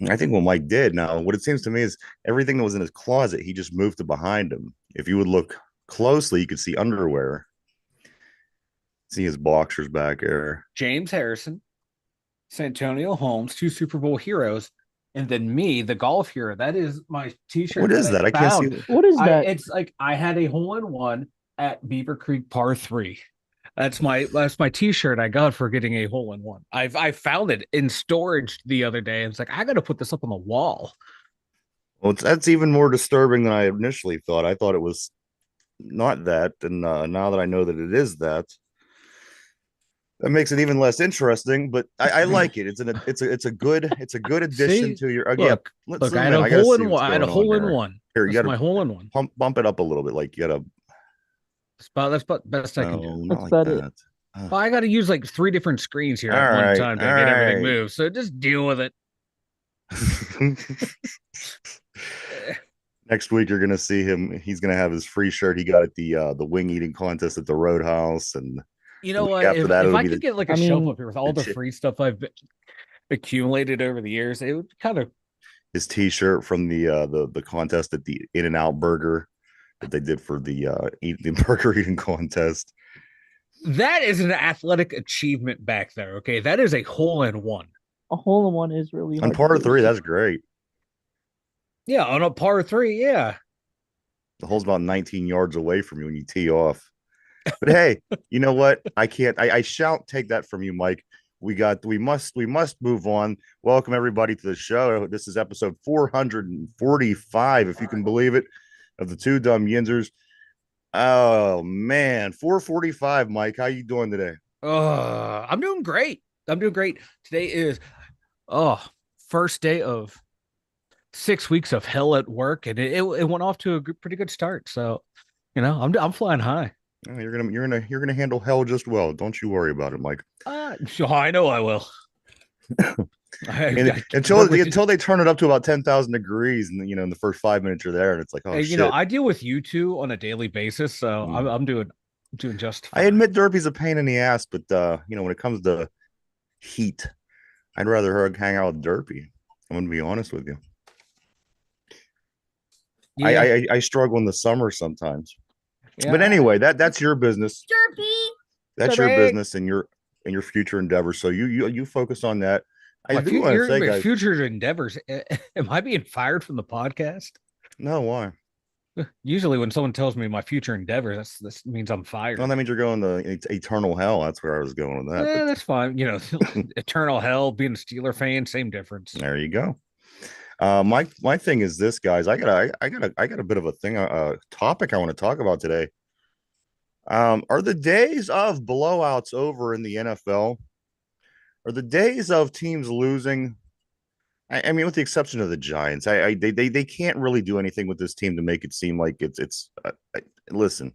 I think what Mike did now, what it seems to me is everything that was in his closet, he just moved to behind him. If you would look closely, you could see underwear, see his boxers back there. James Harrison, Santonio Holmes, two Super Bowl heroes, and then me, the golf hero. That is my What T-shirt that is I that? I can't see found. it. What is I that? It's like I had a hole in one at Beaver Creek Par Three. That's my T-shirt I got for getting a hole in one. I found it in storage the other day. And it's like I got to put this up on the wall. Well, that's even more disturbing than I initially thought. I thought it was not that, and now that I know that it is that, that makes it even less interesting. But I like it. It's a good addition See, to your. Yeah, look, let's look. I zoom had in. a I gotta hole see in what's one. I had a going on hole in here. one. Here, you That's gotta my hole in one. bump it up a little bit. Like you gotta. That's about best I can do. No, not That's like about it. that. Well, I got to use like three different screens here All at one right, time all to get everything right. moved. So just deal with it. Eh, Next week, you're gonna see him. He's gonna have his free shirt he got at the wing eating contest at the Roadhouse, and You the know week what? after If that, if it'll I be could get like I a shelf up mean, here with the all the free stuff I've accumulated over the years, it would kind of. his T-shirt from the contest at the In and Out Burger that they did for the burger eating contest. That is an athletic achievement back there. Okay, that is a hole in one. a hole in one is really On hard to par do. three, that's great. Yeah, on a par three. Yeah. The hole's about 19 yards away from you when you tee off. But hey, you know what? I can't. I shan't take that from you, Mike. We must move on. Welcome everybody to the show. This is episode 445, if you can believe it, of the two Dumb Yinzers. Oh man, 445, Mike. How you doing today? I'm doing great. I'm doing great. Today is oh first day of 6 weeks of hell at work, and it went off to a pretty good start. So, I'm flying high. Oh, you're gonna handle hell just well. Don't you worry about it, Mike. So I know I will. And I until work with until they turn it up to about 10,000 degrees, and in the first 5 minutes you're there, and it's like, oh shit. I deal with you two on a daily basis, so I'm, Mm. I'm doing just I fine. admit Derpy's a pain in the ass, but when it comes to heat, I'd rather hang out with Derpy. I'm gonna be honest with you. I, Yeah, I I struggle in the summer sometimes. But yeah. anyway, that's your business. Derpy, That's your Derpy. business and your future endeavors. So you focus on that. I do want to say, My guys, future endeavors. Am I being fired from the podcast? no, why? Usually, when someone tells me my future endeavors, this means I'm Well, fired. that means you're going to eternal hell. That's where I was going with that. Yeah, But that's fine. Eternal hell, being a Steeler fan, same difference. there you go. My thing is this, guys. I got a bit of a thing, a topic I want to talk about today. Are the days of blowouts over in the NFL? Are the days of teams losing? I mean, with the exception of the Giants, they can't really do anything with this team to make it seem like it's. Listen,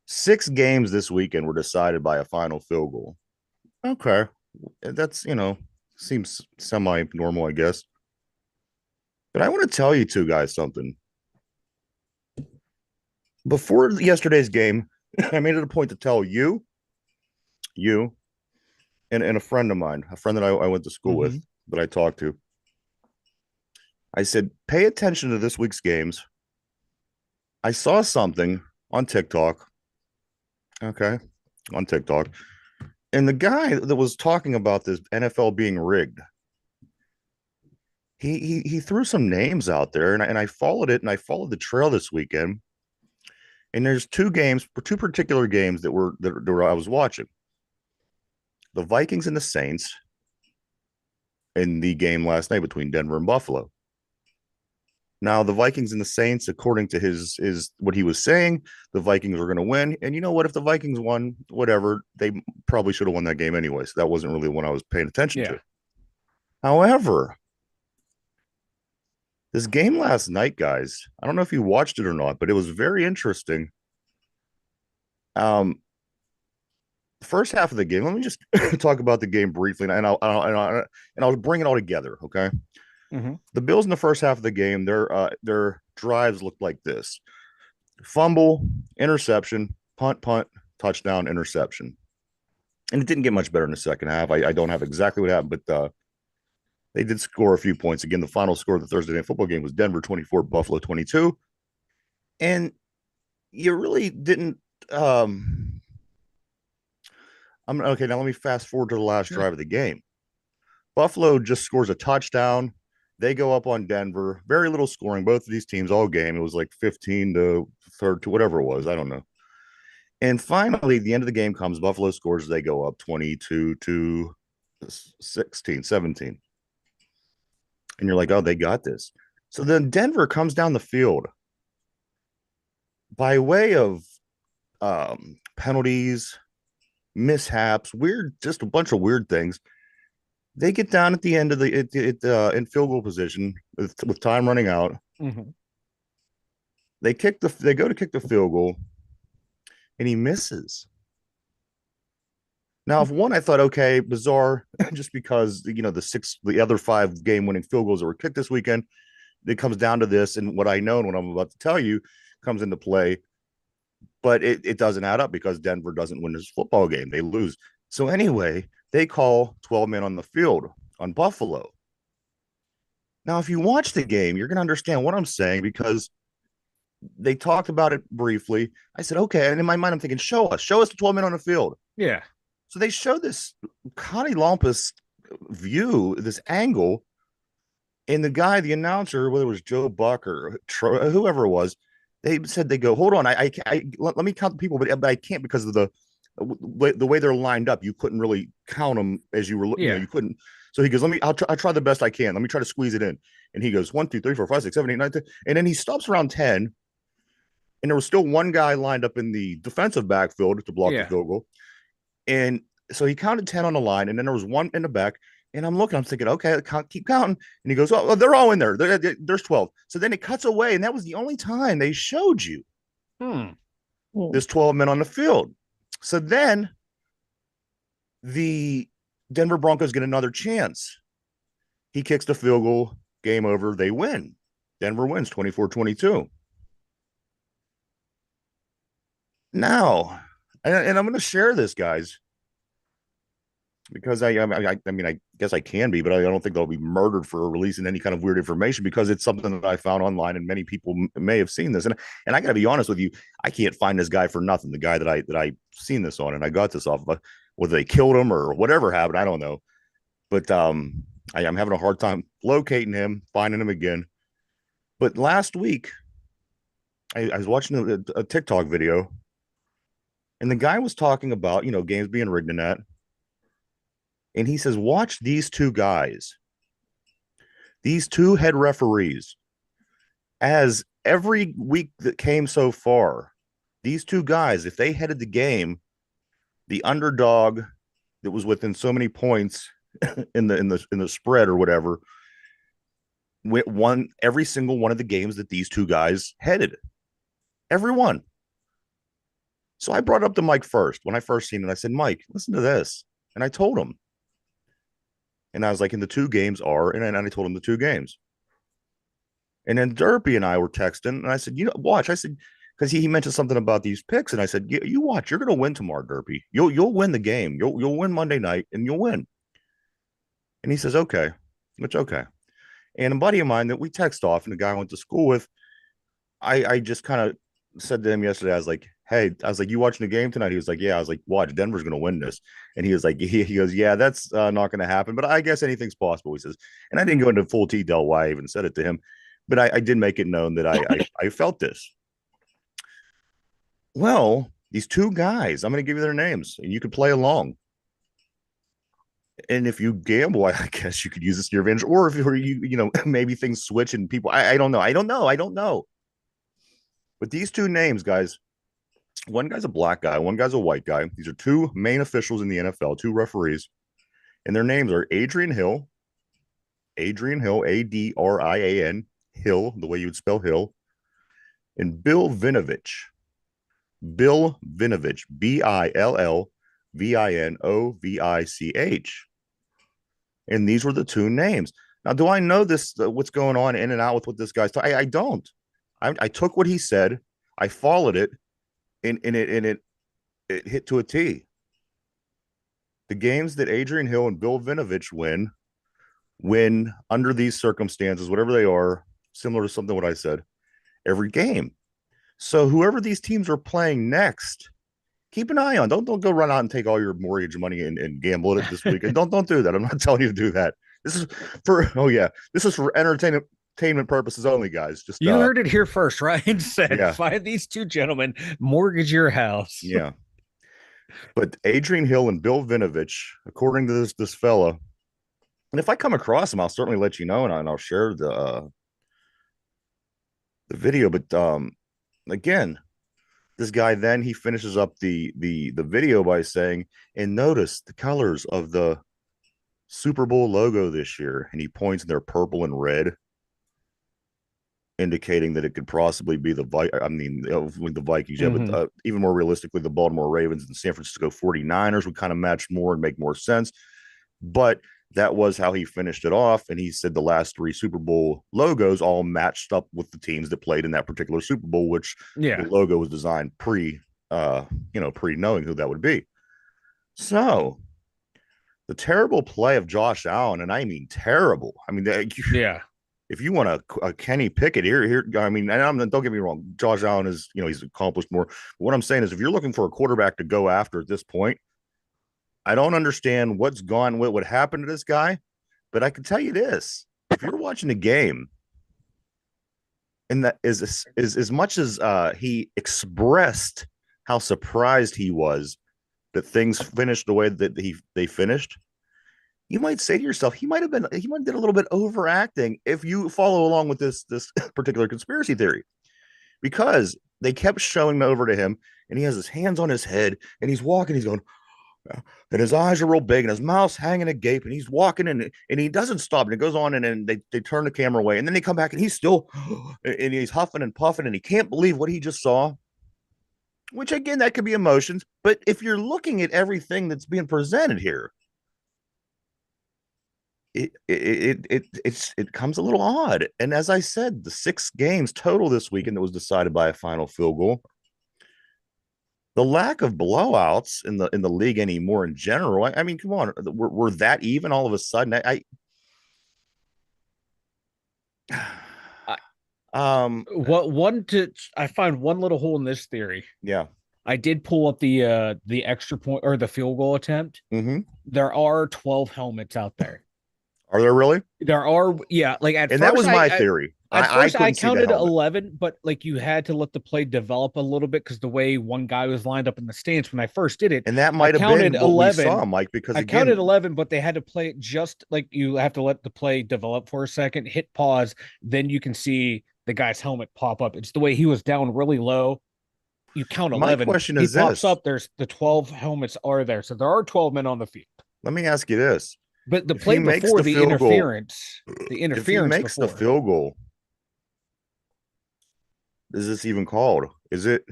6 games this weekend were decided by a final field goal. Okay, that's seems semi normal, I guess. But I want to tell you two guys something. Before yesterday's game, I made it a point to tell you, and a friend of mine, a friend that I went to school with, Hmm. that I talked to. I said, pay attention to this week's games. I saw something on TikTok. Okay, on TikTok, and the guy that was talking about this NFL being rigged, he threw some names out there, and I followed it, and I followed the trail this weekend. And there's two particular games that I was watching: the Vikings and the Saints, in the game last night between Denver and Buffalo. Now, the Vikings and the Saints, according to his what he was saying, the Vikings were going to win. And you know what? If the Vikings won, whatever, they probably should have won that game anyway. So that wasn't really the one I was paying attention Yeah. to. However, this game last night, guys, I don't know if you watched it or not, but it was very interesting. Um, First half of the game, let me just talk about the game briefly, and I'll bring it all together. Okay, Hmm. the Bills in the first half of the game, their drives looked like this: fumble, interception, punt, touchdown, interception. And it didn't get much better in the second half. I don't have exactly what happened, but They did score a few points. Again, the final score of the Thursday night football game was Denver 24, Buffalo 22. And you really didn't. I'm okay. Now let me fast forward to the last Yeah. drive of the game. Buffalo just scores a touchdown. They go up on Denver. Very little scoring. Both of these teams all game. It was like 15 to 30 to whatever it was. I don't know. And finally, the end of the game comes. Buffalo scores. They go up 22 to 16, 17. And you're like, oh, they got this. So then Denver comes down the field by way of penalties, mishaps, weird, just a bunch of weird things. They get down at the end of in field goal position with time running out. Mm-hmm. They go to kick the field goal, and he misses. Now, if one, I thought, okay, bizarre, just because the other 5 game winning field goals that were kicked this weekend, it comes down to this, and what I know and what I'm about to tell you comes into play. But it doesn't add up because Denver doesn't win this football game. They lose. So anyway, they call 12 men on the field on Buffalo. Now, if you watch the game, you're going to understand what I'm saying because they talked about it briefly. I said, okay. And in my mind, I'm thinking, show us the 12 men on the field. Yeah. So they show this Connie Lompus view, this angle, and the announcer, whether it was Joe Buck or whoever it was, they said they go, hold on, let me count the people, but I can't because of the way they're lined up. You couldn't really count them as you were, Yeah. you couldn't. So he goes, I'll try the best I can. Let me try to squeeze it in. And he goes 1, 2, 3, 4, 5, 6, 7, 8, 9, 10. And then he stops around 10. And there was still one guy lined up in the defensive backfield to block the Yeah. field goal. And so he counted 10 on the line, and then there was one in the back. And I'm thinking, okay, keep counting. And he goes, oh, they're all in there. There's 12. So then it cuts away, and that was the only time they showed you this 12 men on the field. So then the Denver Broncos get another chance. He kicks the field goal, game over, they win. Denver wins 24-22. Now, and I'm going to share this, guys, because I mean, I guess I can be, but I don't think they'll be murdered for releasing any kind of weird information because it's something that I found online, and many people may have seen this. And I got to be honest with you, I can't find this guy for nothing. The guy that I seen this on, and I got this off of, whether they killed him or whatever happened, I don't know. But I'm having a hard time locating him, finding him again. But last week, I was watching a TikTok video, and the guy was talking about games being rigged in that. And he says, watch these two guys, these two head referees, as every week that came so far, these two guys, if they headed the game, the underdog that was within so many points in the spread or whatever, won every single one of the games that these two guys headed. Every one. So I brought up to Mike first. When I first seen it, I said, Mike, listen to this. And I told him. And I was like, and the 2 games are, and I told him the 2 games. And then Derpy and I were texting, and I said, watch. I said, because he mentioned something about these picks, and I said, you watch, you're going to win tomorrow, Derpy. You'll win the game. You'll win Monday night, and you'll win. And he says, okay, it's okay. And a buddy of mine that we text off, and the guy I went to school with, I just kind of said to him yesterday, I was like, hey, you watching the game tonight? He was like, yeah. I was like, watch, Denver's going to win this. And he was like, he goes, yeah, that's not going to happen, but I guess anything's possible, he says. And I didn't go into full detail why I even said it to him, but I did make it known that I felt this. Well, these 2 guys, I'm going to give you their names, and you could play along. And if you gamble, I guess you could use this to your advantage, or if you maybe things switch and people, I don't know. But these 2 names, guys, one guy's a black guy, one guy's a white guy. These are 2 main officials in the NFL, 2 referees, and their names are Adrian Hill, Adrian, Hill, the way you would spell Hill, and Bill Vinovich, Billvinovich. And these were the 2 names. Now, do I know this? What's going on in and out with what this guy's talking? I don't. I took what he said, I followed it, and it hit to a T. The games that Adrian Hill and Bill Vinovich win win under these circumstances, whatever they are, similar to something what I said, every game. So whoever these teams are playing next, keep an eye on. Don't go run out and take all your mortgage money and gamble it this week. And don't do that. I'm not telling you to do that. This is this is for entertainment purposes only, guys. Just You heard it here first. Ryan said, yeah, find these two gentlemen, mortgage your house. yeah. But Adrian Hill and Bill Vinovich, according to this fella, and if I come across him, I'll certainly let you know, and I'll share the video. But again, this guy then he finishes up the video by saying, and notice the colors of the Super Bowl logo this year, and he points, and they're purple and red, indicating that it could possibly be the the Vikings, yeah, but even more realistically, the Baltimore Ravens and San Francisco 49ers would kind of match more and make more sense. But that was how he finished it off. And he said the last three Super Bowl logos all matched up with the teams that played in that particular Super Bowl, which the logo was designed pre knowing who that would be. So the terrible play of Josh Allen, and I mean terrible. I mean, if you want a Kenny Pickett here, I mean, and don't get me wrong, Josh Allen is, he's accomplished more. But what I'm saying is, if you're looking for a quarterback to go after at this point, I don't understand what happened to this guy, but I can tell you this: if you're watching a game, and that is as much as he expressed how surprised he was that things finished the way that they finished, you might say to yourself, he might have did a little bit overacting if you follow along with this particular conspiracy theory, because they kept showing over to him, and he has his hands on his head, and he's walking, he's going, and his eyes are real big, and his mouth's hanging agape, and he's walking, and he doesn't stop, and it goes on, and then they turn the camera away, and then they come back, and he's still, and he's huffing and puffing, and he can't believe what he just saw. Which again, that could be emotions, but if you're looking at everything that's being presented here, it comes a little odd. And as I said, the 6 games total this weekend that was decided by a final field goal, the lack of blowouts in the league anymore in general. I mean, come on, we're that even all of a sudden. I I find one little hole in this theory. Yeah. I did pull up the extra point or the field goal attempt. Mm-hmm. There are 12 helmets out there. Are there really? There are, yeah. Like at and first, that was my theory. At first, I counted 11, but like you had to let the play develop a little bit because the way one guy was lined up in the stance when I first did it, and that might have been what 11. We saw, Mike. Because I counted 11, but they had to play it just like you have to let the play develop for a second, hit pause, then you can see the guy's helmet pop up. It's the way he was down really low. You count 11. My question is, he pops up. There's the 12 helmets are there, so there are 12 men on the field. Let me ask you this. But the play before the interference, if he makes the field goal, is this even called? Is it?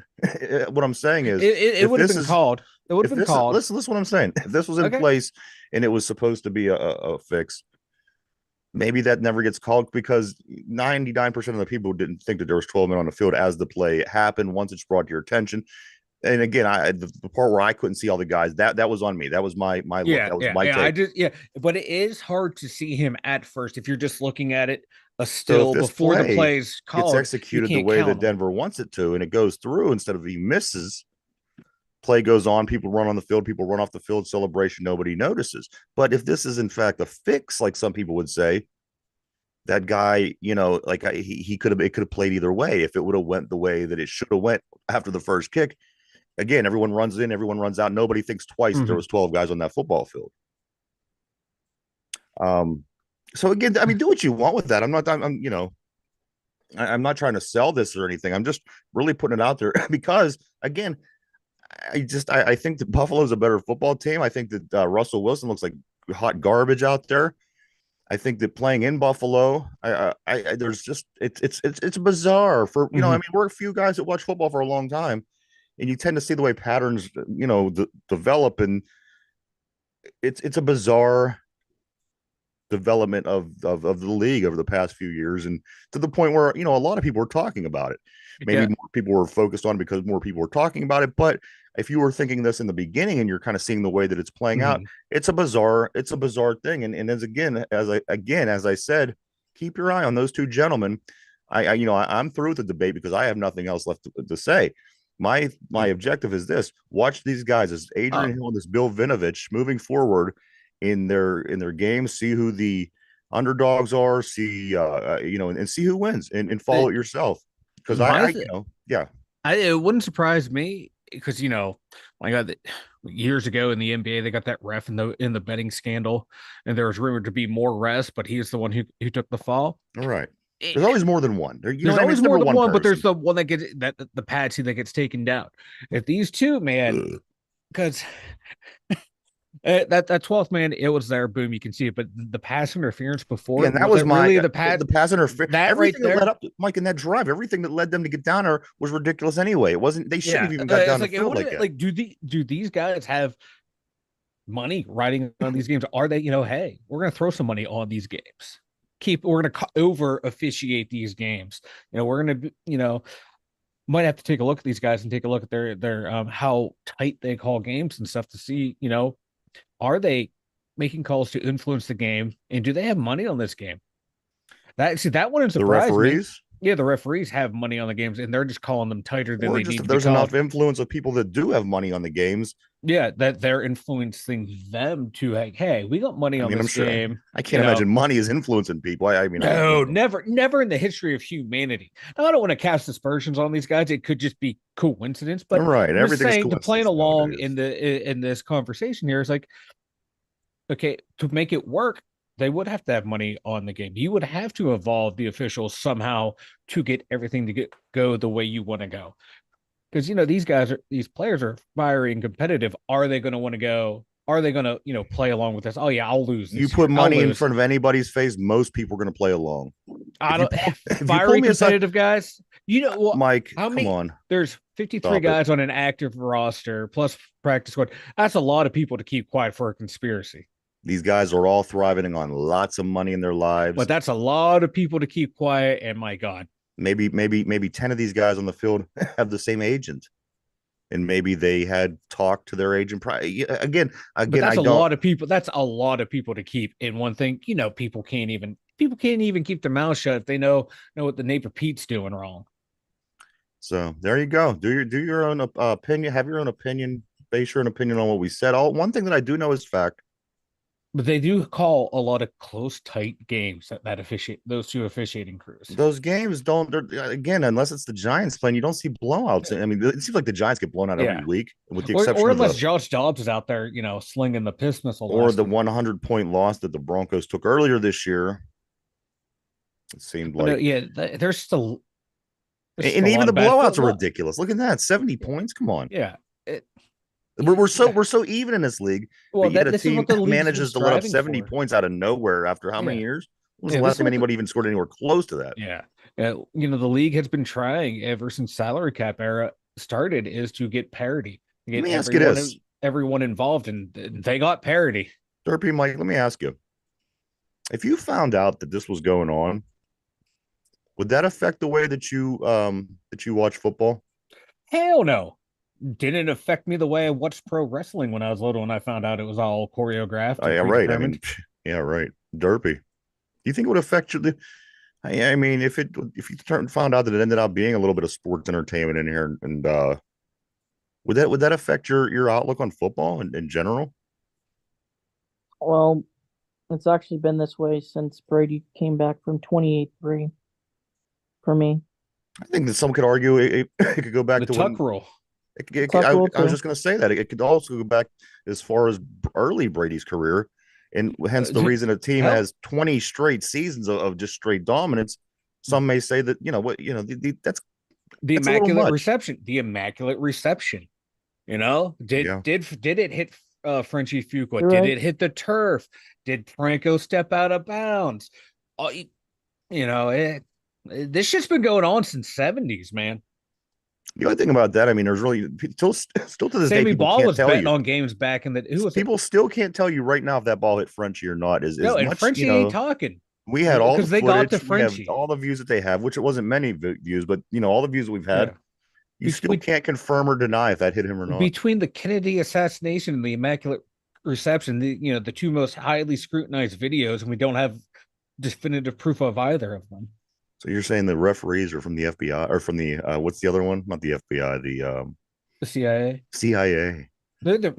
What I'm saying is, it would have been called. It would have been called. Listen, what I'm saying. If this was in place and it was supposed to be a fix, maybe that never gets called because 99% of the people didn't think that there was 12 men on the field as the play happened. Once it's brought to your attention. And again, the part where I couldn't see all the guys, that was on me. That was my look. That was my take. But it is hard to see him at first if you're just looking at it still before the plays called. It's executed the way that Denver wants it to, and it goes through instead of he misses. Play goes on, people run on the field, people run off the field, celebration, nobody notices. But if this is in fact a fix, like some people would say, that guy, like he could have played either way. If it would have went the way that it should have went after the first kick. Again, everyone runs in, everyone runs out. Nobody thinks twice that there was 12 guys on that football field. So again, I mean, do what you want with that. I'm not trying to sell this or anything. I'm just really putting it out there because, again, I think that Buffalo's a better football team. I think that Russell Wilson looks like hot garbage out there. I think that playing in Buffalo, there's just it's bizarre for I mean, we're a few guys that watch football for a long time. And you tend to see the way patterns, develop, and it's a bizarre development of the league over the past few years, and to the point where a lot of people were talking about it. Maybe Yeah. more people were focused on it because more people were talking about it. But if you were thinking this in the beginning and you're kind of seeing the way that it's playing out, Mhm. it's a bizarre thing. And as I said, keep your eye on those two gentlemen. I'm through with the debate because I have nothing else left to say. My objective is this: watch these guys, as Uh, Adrian Hill and this Bill Vinovich, moving forward in their games. See who the underdogs are. See and see who wins, and follow it, it yourself. Because my yeah. it wouldn't surprise me because my God, years ago in the NBA they got that ref in the betting scandal, and there was rumored to be more refs, but he's the one who took the fall. All right. It, There's always more than one. You know there's what I mean? always It's never more than one one, but there's person. the one that gets that the patsy that gets taken down. If these two, man, Ugh. because that 12th man, it was there, boom, you can see it, but the pass interference before Again, it, that was was it really my the pass the pass interference. that right Everything that led there? up to Mike in that drive, everything that led them to get down there was ridiculous anyway. It wasn't. They shouldn't Yeah, have even got it's down the like it field would like have that. like do these guys have money riding on these games? Are they, hey, we're gonna throw some money on these games. We're gonna over officiate these games. We're gonna might have to take a look at these guys and take a look at their how tight they call games and stuff to see, are they making calls to influence the game, and do they have money on this game? That wouldn't The surprise me. referees, Yeah, the referees have money on the games, and they're just calling them tighter than or they just need if to be there's enough called. influence of people that do have money on the games. Yeah, that they're influencing them to like, hey, we got money I on mean, I'm this sure. game. I can't imagine money is influencing people. I mean, No, never, never in the history of humanity. Now, I don't want to cast aspersions on these guys. It could just be coincidence, but right. I'm just Everything is saying to playing coincidence along nowadays. in this conversation here is like, okay, to make it work, they would have to have money on the game. You would have to involve the officials somehow to get everything to go the way you want to go. Because these players are fiery and competitive. Are they going to want to go? Are they going to play along with this? Oh yeah, I'll lose You this put year. I'll money in lose. front of anybody's face, most people are going to play along. I If you don't pull, if you pull fiery me aside, competitive guys. Well, Mike, how come many? on, There's 53 stop it. guys on an active roster plus practice squad. That's a lot of people to keep quiet for a conspiracy. These guys are all thriving on lots of money in their But lives. that's a lot of people to keep quiet. And my God, Maybe 10 of these guys on the field have the same agent, and maybe they had talked to their agent prior. Again, but again, that's I a don't. lot of people. That's a lot of people to keep in one thing. People can't even keep their mouth shut if they know what the neighbor Pete's doing wrong. So there you go. Do your own opinion. Have your own opinion. Base your own opinion on what we said. One thing that I do know is fact. But they do call a lot of close, tight games that officiate those two officiating crews. Those games don't. Again, unless it's the Giants playing, you don't see blowouts. I mean, it seems like the Giants get blown out every Yeah. week, with the Or exception of unless the Josh Dobbs is out there, slinging the piss missile or last the week. 100-point loss that the Broncos took earlier this year. It seemed But no, like, yeah, there's just and a even lot the of bad blowouts are football. ridiculous. Look at that, 70 points. Come on, Yeah. It, we're so yeah. we're so even in this league, Well, but yet that a this is team what the league's been manages to let up striving 70 for. points out of nowhere after how many Yeah. years? When was Yeah. the This last is time what the anybody even scored anywhere close to that? yeah. The league has been trying ever since salary cap era started is to get parity, to Let get me ask you this, everyone involved, and they got parity. Derpy Mike. Let me ask you: if you found out that this was going on, would that affect the way that you watch football? Hell no. Didn't affect me the way I watched pro wrestling when I was little and I found out it was all choreographed Oh, and yeah, right. I predetermined. mean, yeah, right. Derpy. Do you think it would affect you? I mean, if you found out that it ended up being a little bit of sports entertainment in here, and would that affect your outlook on football in general? Well, it's actually been this way since Brady came back from 28-3 for me. I think that some could argue it could go back The to when tuck rule. Tuck rule I was too. just going to say that it could also go back as far as early Brady's career, and hence the Dude, reason a team hell, has 20 straight seasons of just straight dominance. Some may say that the that's a little immaculate much. reception. The immaculate reception. Did Yeah. did it hit Frenchie Fuqua? You're Did right. it hit the turf? Did Franco step out of bounds? Oh, this shit's been going on since '70s, man. The only thing about that, I mean, there's really still to this day, Sammy people Ball can't was tell betting you. on games back in the who was it? People still can't tell you right now if that ball hit Frenchie or not. Is No, as and much, Frenchie ain't talking we had all the because they got to footage, we have Frenchie. all the views that they have, which it wasn't many views, but all the views that we've had, Yeah, you still between can't confirm or deny if that hit him or not. between the Kennedy assassination and the Immaculate Reception, the two most highly scrutinized videos, and we don't have definitive proof of either of them. So you're saying the referees are from the FBI or from the what's the other one? Not the FBI, the The CIA. CIA. The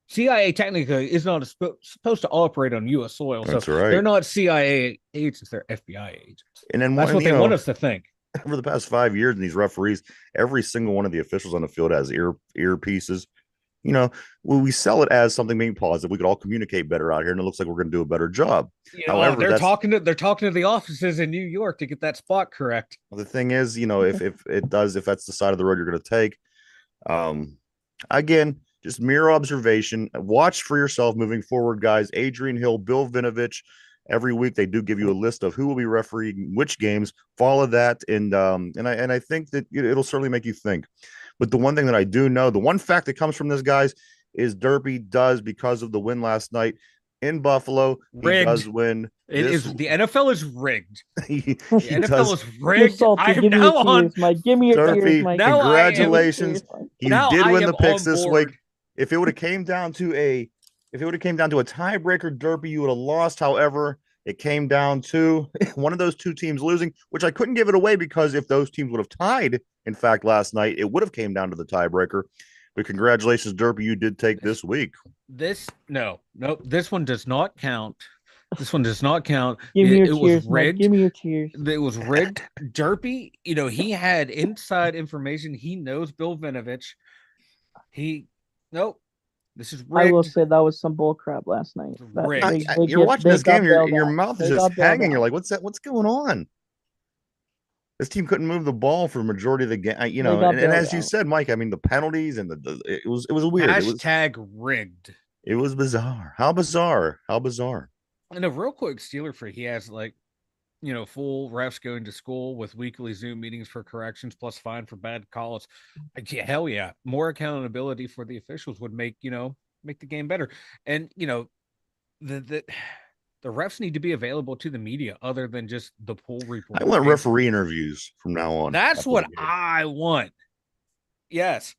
CIA technically is not supposed to operate on U.S. soil, so That's they're right. not CIA agents; they're FBI agents. And then That's one, what they want us to think. over the past 5 years, and these referees, every single one of the officials on the field has earpieces. You know, we sell it as something being positive. We could all communicate better out here, and it looks like we're going to do a better job. However, They're that's talking to the offices in New York to get that spot correct. the thing is, if that's the side of the road you're going to take, um, again, just mere observation. Watch for yourself moving forward, guys. Adrian Hill, Bill Vinovich. Every week they do give you a list of who will be refereeing which games. Follow that, and I think that it'll certainly make you think. But the one thing that I do know, the one fact that comes from this, guys, is Derby does, because of the win last night in Buffalo, he does Rigged. win It this. is the NFL is rigged. he, The he NFL does. is You're rigged. I salty. am Give me your now on. tears, Mike. Give me your tears, Derby, Mike. Now I am. Give me your congratulations. tears, Mike. He Now did I win am the picks on this week. board. If it would have came down to a tiebreaker, Derby, you would have lost. However, it came down to one of those two teams losing, which I couldn't give it away, because if those teams would have tied, in fact, last night, it would have came down to the tiebreaker. But congratulations, Derby, you did take this week. Nope. This one does not count. This one does not count. Give me your It was tears, Mike. rigged. Give me your tears. It was rigged. Derpy, he had inside information. He knows Bill Vinovich. Nope. This is I will rigged. say that was some bull crap last night. Rigged. You're watching this game, your out. mouth is They just got bailed hanging. You're out. like, what's that? What's going on? This team couldn't move the ball for the majority of the game, They got and bailed as you out. said, Mike, I mean, the penalties and it was weird. Hashtag rigged. It was bizarre. How bizarre? How bizarre? And a real quick Steeler for he has full refs going to school with weekly Zoom meetings for corrections plus fine for bad calls. Yeah, hell yeah. More accountability for the officials would make the game better. And the refs need to be available to the media other than just the pool report. I want referee interviews from now on. That's what I want. Yes.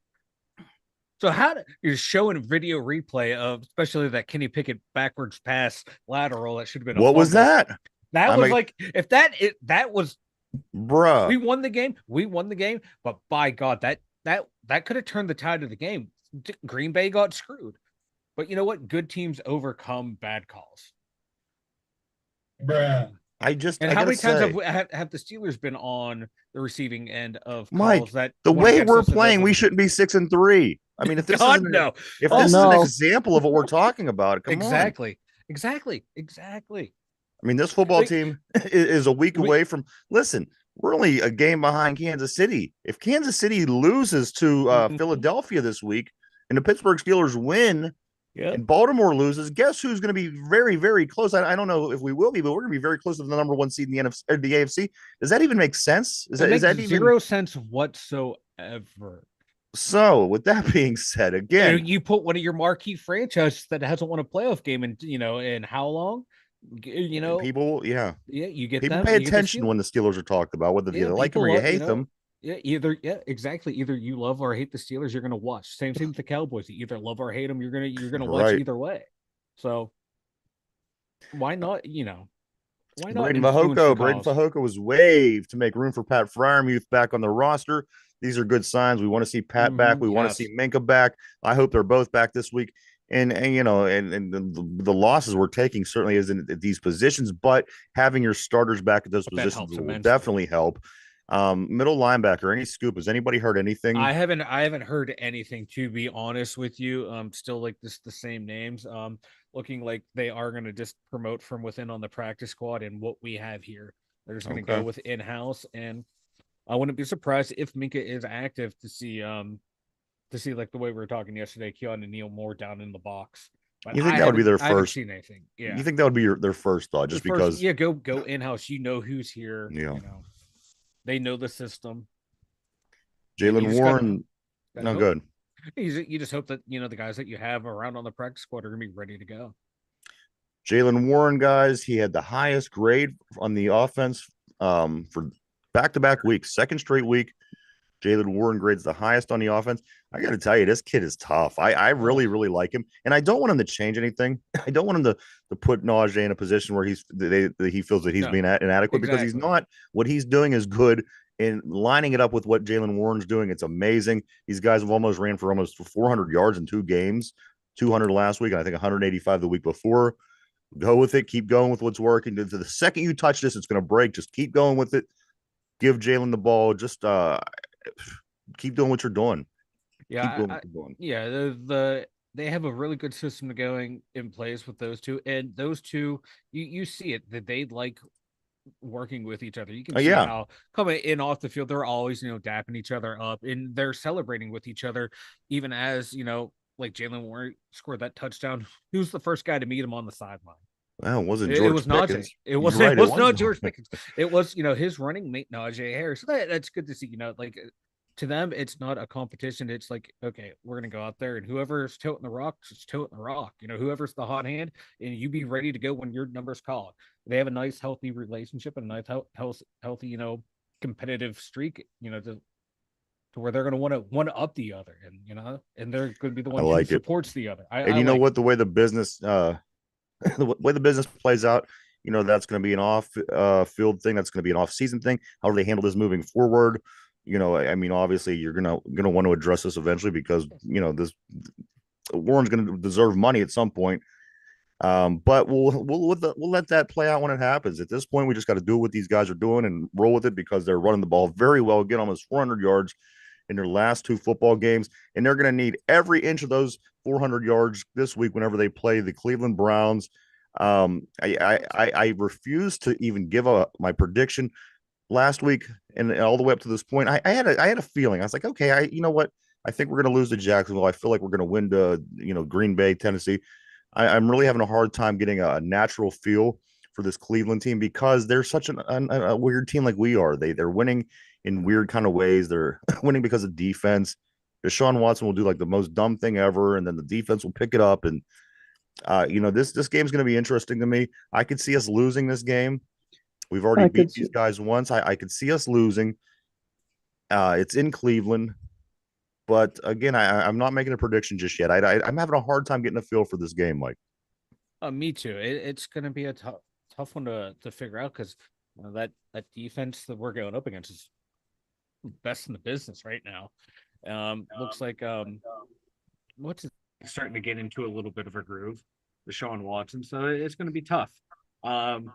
So you're showing video replay of especially that Kenny Pickett backwards pass lateral that should have been what was that? That was if that was bruh. We won the game, but by God, that could have turned the tide of the game. Green Bay got screwed. But you know what? Good teams overcome bad calls. Bruh. How many times have the Steelers been on the receiving end of Mike, calls that the way we're playing, we shouldn't be 6-3. I mean, if this is an example of what we're talking about, come on. Exactly. I mean, this football team is a week away from. Listen, we're only a game behind Kansas City. If Kansas City loses to Philadelphia this week, and the Pittsburgh Steelers win, and Baltimore loses, guess who's going to be very, very close? I don't know if we will be, but we're going to be very close to the number one seed in the NFC or the AFC. Does that even make sense? Is that zero sense whatsoever? So, with that being said, again, you put one of your marquee franchises that hasn't won a playoff game in how long? People, you get people them, pay attention when the Steelers are talked about, whether you like them or you hate them. Exactly. Either you love or hate the Steelers, you're going to watch. Same thing with the Cowboys. You either love or hate them, you're gonna watch either way. So why not? Why not? Braden Fajoko was waived to make room for Pat Fryermuth back on the roster. These are good signs. We want to see Pat back. We want to see Minka back. I hope they're both back this week. And the losses we're taking certainly isn't at these positions, but having your starters back at those positions will definitely help. Middle linebacker, any scoop? Has anybody heard anything? I haven't heard anything, to be honest with you. Still like the same names. Looking like they are going to just promote from within on the practice squad, and what we have here, they're just going to go with in-house. And I wouldn't be surprised if Minka is active to see like the way we were talking yesterday, Keanu Neal more down in the box. But you think that would be their first? I haven't seen anything. Yeah. You think that would be their first thought, just because? Yeah, go in-house. You know who's here. Yeah. They know the system. and you Jalen just Warren. gotta No hope. good. You just hope that the guys that you have around on the practice squad are gonna be ready to go. Jalen Warren, guys, he had the highest grade on the offense for back-to-back weeks, second straight week. Jalen Warren grades the highest on the offense. I got to tell you, this kid is tough. I Oh really, really like him, and I don't want him to change anything. I don't want him to put Najee in a position where he feels that he's no, being inadequate because he's exactly. not. What he's doing is good, and lining it up with what Jalen Warren's doing, it's amazing. These guys have almost ran for almost 400 yards in 2 games, 200 last week, and I think 185 the week before. Go with it. Keep going with what's working. The second you touch this, it's going to break. Just keep going with it. Give Jalen the ball. Just keep doing what you're doing. Keep Yeah, doing what you're doing. yeah, they have a really good system going in place with those two, and those two, you see it that they like working with each other. You can see Yeah, how coming in off the field, they're always dapping each other up, and they're celebrating with each other, even as like Jalen Warren scored that touchdown. Who's the first guy to meet him on the sideline? well, it wasn't It George was Najee. Pickens. It You're was it right. It was was not not. George Pickens. It was his running mate Najee Harris. So that's good to see. Like to them, it's not a competition. It's like, okay, we're gonna go out there and whoever's toting the rock, just toting the rock. Whoever's the hot hand, and you be ready to go when your number's called. They have a nice, healthy relationship and a nice, healthy, competitive streak. To where they're going to want to one up the other, and and they're going to be the I one who like it. supports the other. And I you know like it. what? The way the business, the way the business plays out, that's going to be an off field thing. That's going to be an off season thing. How do they handle this moving forward? I mean, obviously, you're gonna want to address this eventually because this Warren's going to deserve money at some point. But we'll let that play out when it happens. At this point, we just got to do what these guys are doing and roll with it because they're running the ball very well, get almost 400 yards in their last 2 football games, and they're going to need every inch of those 400 yards this week whenever they play the Cleveland Browns. I refuse to even give my prediction last week and all the way up to this point. I had a feeling. I was like, okay, you know what? I think we're going to lose to Jacksonville. I feel like we're going to win to Green Bay, Tennessee. I'm really having a hard time getting a natural feel for this Cleveland team because they're such a weird team like we are. They're winning in weird kind of ways. They're winning because of defense. Deshaun Watson will do like the most dumb thing ever, and then the defense will pick it up. And this game's going to be interesting to me. I could see us losing this game. We've already I beat could see. these guys once. I could see us losing. It's in Cleveland, but again, I'm not making a prediction just yet. I'm having a hard time getting a feel for this game, Mike. Me too. It's going to be a tough one to figure out because that defense that we're going up against is best in the business right now. Looks like what's it, starting to get into a little bit of a groove, Deshaun Watson. So it's going to be tough. Um,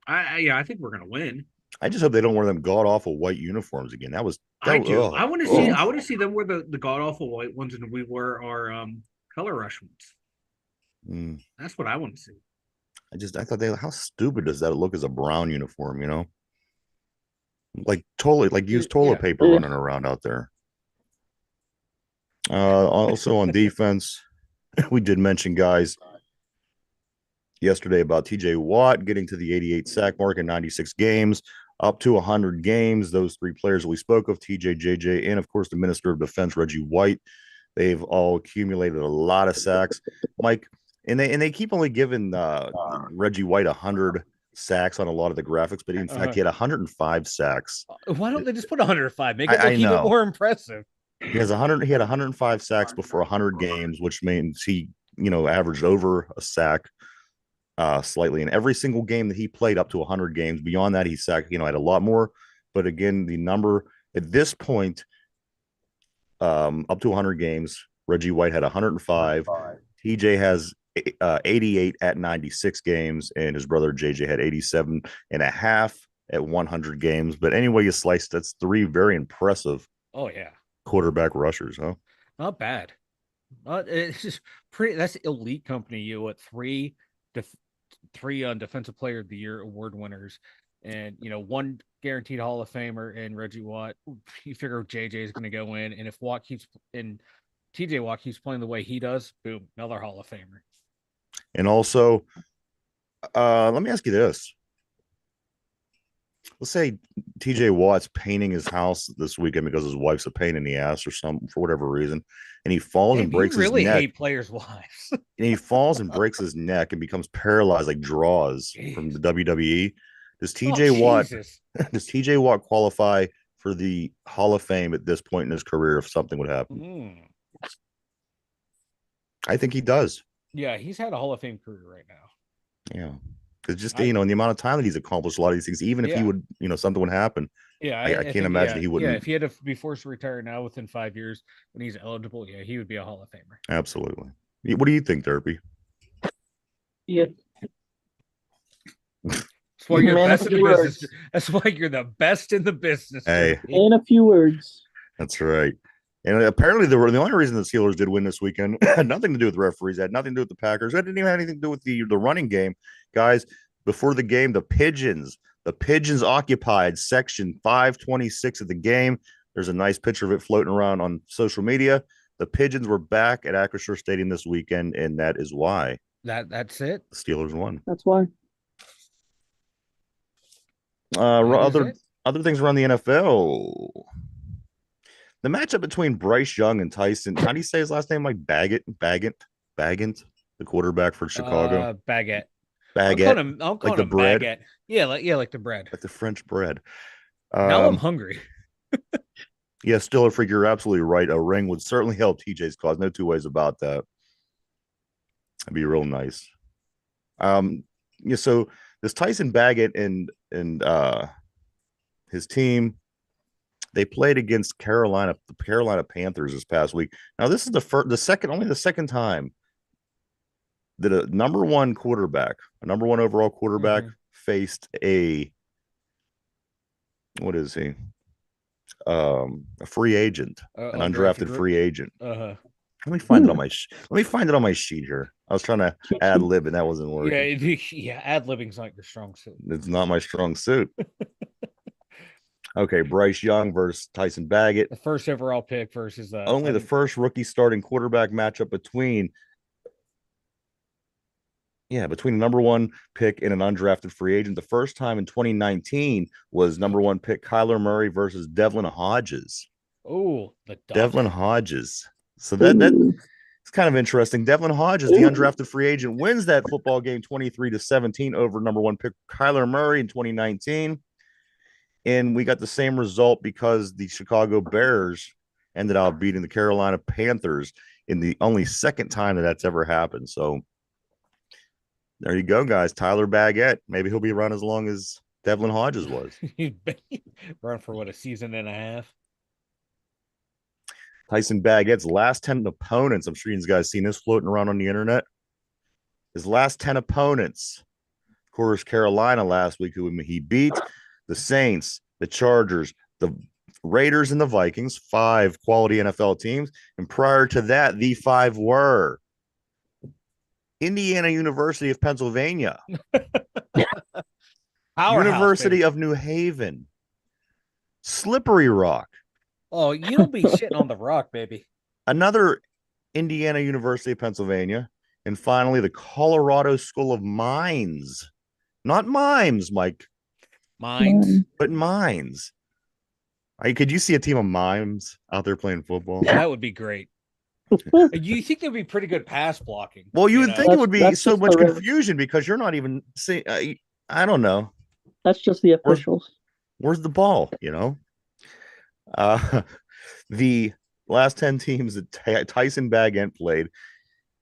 yeah, I think we're going to win. I just hope they don't wear them god awful white uniforms again. That was that. I do. Oh, I oh. want to see them wear the god awful white ones, and we wear our color rush ones. Mm. That's what I want to see. I thought how stupid does that look as a brown uniform? Like totally like use toilet Yeah, paper running around out there. Also on defense, we did mention guys yesterday about TJ Watt getting to the 88 sack mark in 96 games, up to 100 games. Those 3 players that we spoke of, TJ, JJ, and of course the Minister of Defense, Reggie White, they've all accumulated a lot of sacks. Mike, and they keep only giving Reggie White 100 sacks on a lot of the graphics, but in fact, uh, he had 105 sacks. why don't they just put 105? Make it I look even know more impressive. he had 105 sacks before 100 games, which means he averaged over a sack slightly in every single game that he played up to 100 games. Beyond that, he sacked, had a lot more. But again, the number at this point, up to 100 games, Reggie White had 105. TJ has 88 at 96 games, and his brother JJ had 87 and a half at 100 games. But anyway, you slice, that's 3 very impressive Oh yeah, quarterback rushers, huh? not bad. It's just pretty. That's elite company. You what def, three Defensive Player of the Year award winners, and one guaranteed Hall of Famer and Reggie Watt. You figure JJ is going to go in, and if Watt keeps and TJ Watt keeps playing the way he does, boom, another Hall of Famer. And also, let me ask you this. let's say TJ Watt's painting his house this weekend because his wife's a pain in the ass or something for whatever reason, and he falls and Damn, you breaks his really neck. hate players' wives. And he falls and breaks his neck and becomes paralyzed like draws from Jeez. the WWE. Does Oh, TJ Watt Jesus. does TJ Watt qualify for the Hall of Fame at this point in his career if something would happen? Mm. I think he does. Yeah, he's had a Hall of Fame career right now. Yeah. Because in the amount of time that he's accomplished a lot of these things, even if he Yeah. would, something would happen, Yeah, I can't imagine he wouldn't. Yeah, if he had to be forced to retire now within 5 years when he's eligible, yeah, he would be a Hall of Famer. Absolutely. What do you think, Derpy? Yeah. That's why you're Man, best a in the few business. words. That's why you're the best in the business. Hey. Derpy. In a few words. That's right. And apparently, the only reason the Steelers did win this weekend had nothing to do with the referees, had nothing to do with the Packers. It didn't even have anything to do with the running game. Guys, before the game, the Pigeons occupied section 526 of the game. There's a nice picture of it floating around on social media. The Pigeons were back at Acrisure Stadium this weekend, and that is why That's it. the Steelers won. That's why. Other things around the NFL. The matchup between Bryce Young and Tyson. How do you say his last name? Like Baggett, the quarterback for Chicago. Baguette. Baguette. I'm calling like the him bread. Baguette. Yeah, like the bread. Like the French bread. Now I'm hungry. Yeah, still a freak. You're absolutely right. A ring would certainly help TJ's cause. No two ways about that. That'd be real nice. Yeah, so this Tyson Baggett and his team, they played against the Carolina Panthers this past week. Now, this is the second time that a number one overall quarterback faced what is he? A free agent, an undrafted free agent. Uh-huh. Let me find it on my sheet here. I was trying to ad lib and that wasn't working. Yeah, ad libbing's not your strong suit. It's not my strong suit. Okay, Bryce Young versus Tyson Baggett. The first overall pick versus only the first rookie starting quarterback matchup between a number one pick and an undrafted free agent. The first time in 2019 was number one pick Kyler Murray versus Devlin Hodges. Oh, Devlin Hodges. So it's kind of interesting. Devlin Hodges, the undrafted free agent, wins that football game 23-17 over number one pick Kyler Murray in 2019. And we got the same result because the Chicago Bears ended up beating the Carolina Panthers in the only second time that's ever happened. So there you go, guys. Tyler Baggett. Maybe he'll be around as long as Devlin Hodges was. He's been run for a season and a half. Tyson Baggett's last 10 opponents. I'm sure you guys seen this floating around on the internet. His last 10 opponents. Of course, Carolina last week, who he beat. The Saints, the Chargers, the Raiders, and the Vikings, 5 quality NFL teams. And prior to that, the 5 were Indiana University of Pennsylvania, University of New Haven, Slippery Rock. Oh, you don't be shitting on the Rock, baby. Another Indiana University of Pennsylvania, and finally the Colorado School of Mines. Not mimes, Mike. Mines. But mines. Could you see a team of mimes out there playing football? That would be great. You think there'd be pretty good pass blocking? Well, you would think it would be so much confusion because you're not even seeing. I don't know. That's just the officials. Where's the ball? The last 10 teams that Tyson Baggett played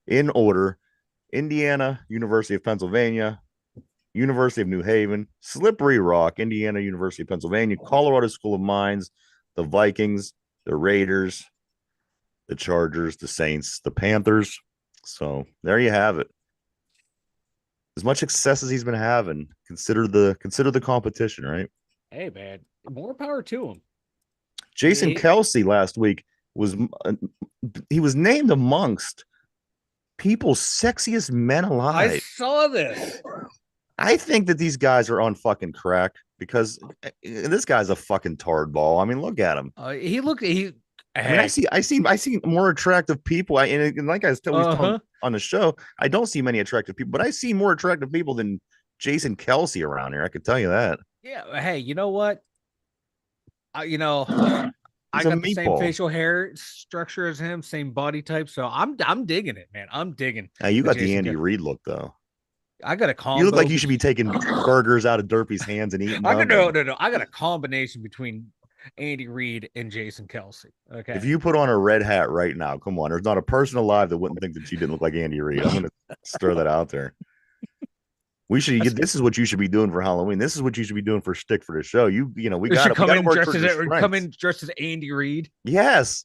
in order: Indiana University of Pennsylvania, University of New Haven, Slippery Rock, Indiana University of Pennsylvania, Colorado School of Mines, the Vikings, the Raiders, the Chargers, the Saints, the Panthers. So there you have it. As much success as he's been having, consider the competition, right? Hey, man, more power to him. Jason Kelsey last week was named amongst people's sexiest men alive. I saw this. I think that these guys are on fucking crack because this guy's a fucking tard ball. I mean, look at him. I see more attractive people. And like I was telling on the show, I don't see many attractive people, but I see more attractive people than Jason Kelsey around here. I could tell you that. Yeah. Hey, you know what? You know, I He's a got the same meatball. facial hair structure as him, same body type. So I'm digging it, man. I'm digging Now you the got the Jason. Andy Reid look though. I got a You look like combo. you should be taking burgers out of Derpy's hands and eating I got them. no, And no, no. I got a combination between Andy Reid and Jason Kelsey. if Okay. you put on a red hat right now, come on, there's not a person alive that wouldn't think that you didn't look like Andy Reid. I'm gonna stir that out there. We should That's, get this is what you should be doing for Halloween. This is what you should be doing for stick for the show. We should we come gotta in work dressed towards as your come strengths. in dressed as Andy Reid. Yes.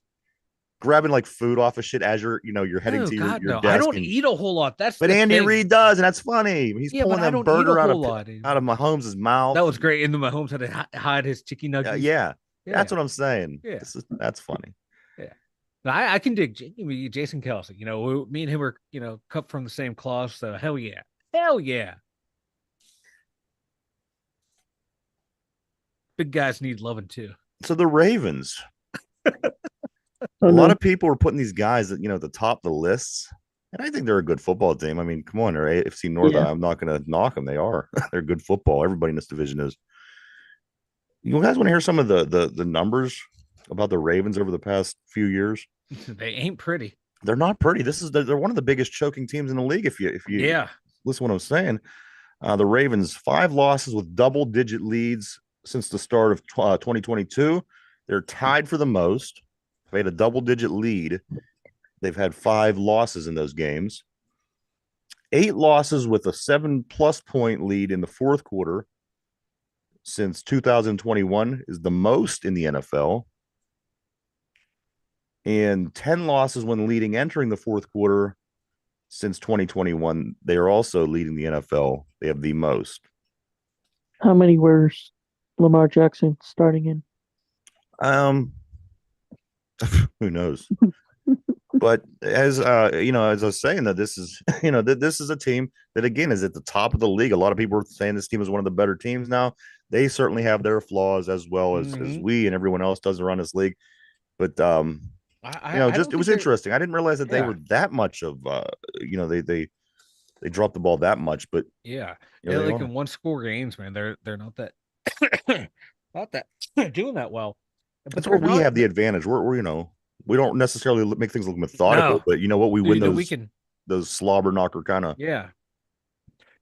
Grabbing like food off of shit as you're heading No, to God, your no. I desk don't and eat a whole lot. That's but the Andy thing. Reid does, and that's funny. He's Yeah, but pulling I that don't eat a burger whole lot. out of Mahomes' mouth. That was great. And the Mahomes had to hide his chicken nuggets. Yeah, Yeah, that's what I'm saying. yeah, That's funny. yeah. Now, I can dig Jason Kelsey. Me and him were cut from the same cloth. So hell yeah, hell yeah. Big guys need loving too. So the Ravens, Oh a lot no. of people are putting these guys at at the top of the lists, and I think they're a good football team. I mean, come on, they're AFC North. Yeah. I'm not going to knock them. They are. They're good football. Everybody in this division is. You guys want to hear some of the numbers about the Ravens over the past few years? They ain't pretty. They're not pretty. They're one of the biggest choking teams in the league. If you Yeah. listen to what I'm saying, the Ravens 5 losses with double-digit leads since the start of 2022. They're tied for the most. They had a double-digit lead. They've had 5 losses in those games. 8 losses with a 7+ point lead in the fourth quarter since 2021 is the most in the NFL. And 10 losses when leading entering the fourth quarter since 2021. They are also leading the NFL. They have the most. How many were Lamar Jackson starting in? Um, who knows? But as as I was saying, that this is that this is a team that again is at the top of the league. A lot of people are saying this team is one of the better teams now. They certainly have their flaws as well as Mhm. we and everyone else does around this league. But I just don't it think was they're. interesting. I didn't realize that they Yeah. were that much of they dropped the ball that much, but Yeah. they Like are. in one score games, man, they're not that not that doing that well. But That's where they're we not have the advantage. We're we don't necessarily make things look methodical, no. but you know what? We win We can those slobber knocker kind of yeah.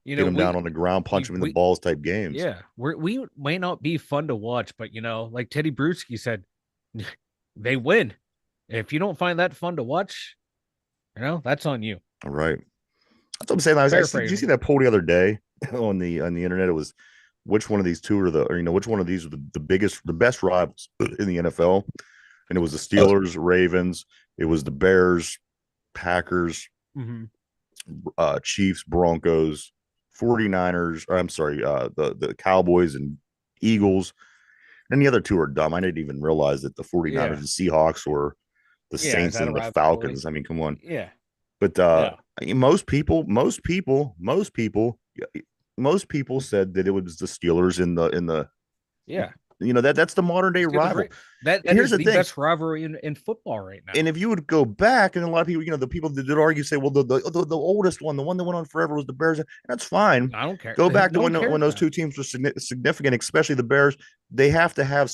get them down We on the ground, punch them in the we balls type games. yeah, we may not be fun to watch, but like Teddy Bruschi said, they win. If you don't find that fun to watch, that's on you. All right. That's what I'm saying. Did you see Paraphrasing. that poll the other day on the internet? It was which one of these two are which one of these are the best rivals in the NFL? And it was the Steelers, Ravens, it was the Bears, Packers, Mm-hmm. Chiefs, Broncos, 49ers, or I'm sorry, the Cowboys and Eagles. And the other two are dumb. I didn't even realize that the 49ers Yeah. and Seahawks were the Yeah. Is Saints that a and the rivalry? Falcons. I mean, come on. Yeah. But No. most people said that it was the Steelers in the Yeah. that's the modern day Steelers rival. right. That And that here's is the the thing. best rivalry in football right now. And if you would go back, and a lot of people, the people that did argue say, well, the oldest one, the one that went on forever was the Bears. And that's fine. I don't care. Go back to No one when cares those now. two teams were significant, especially the Bears. They have to have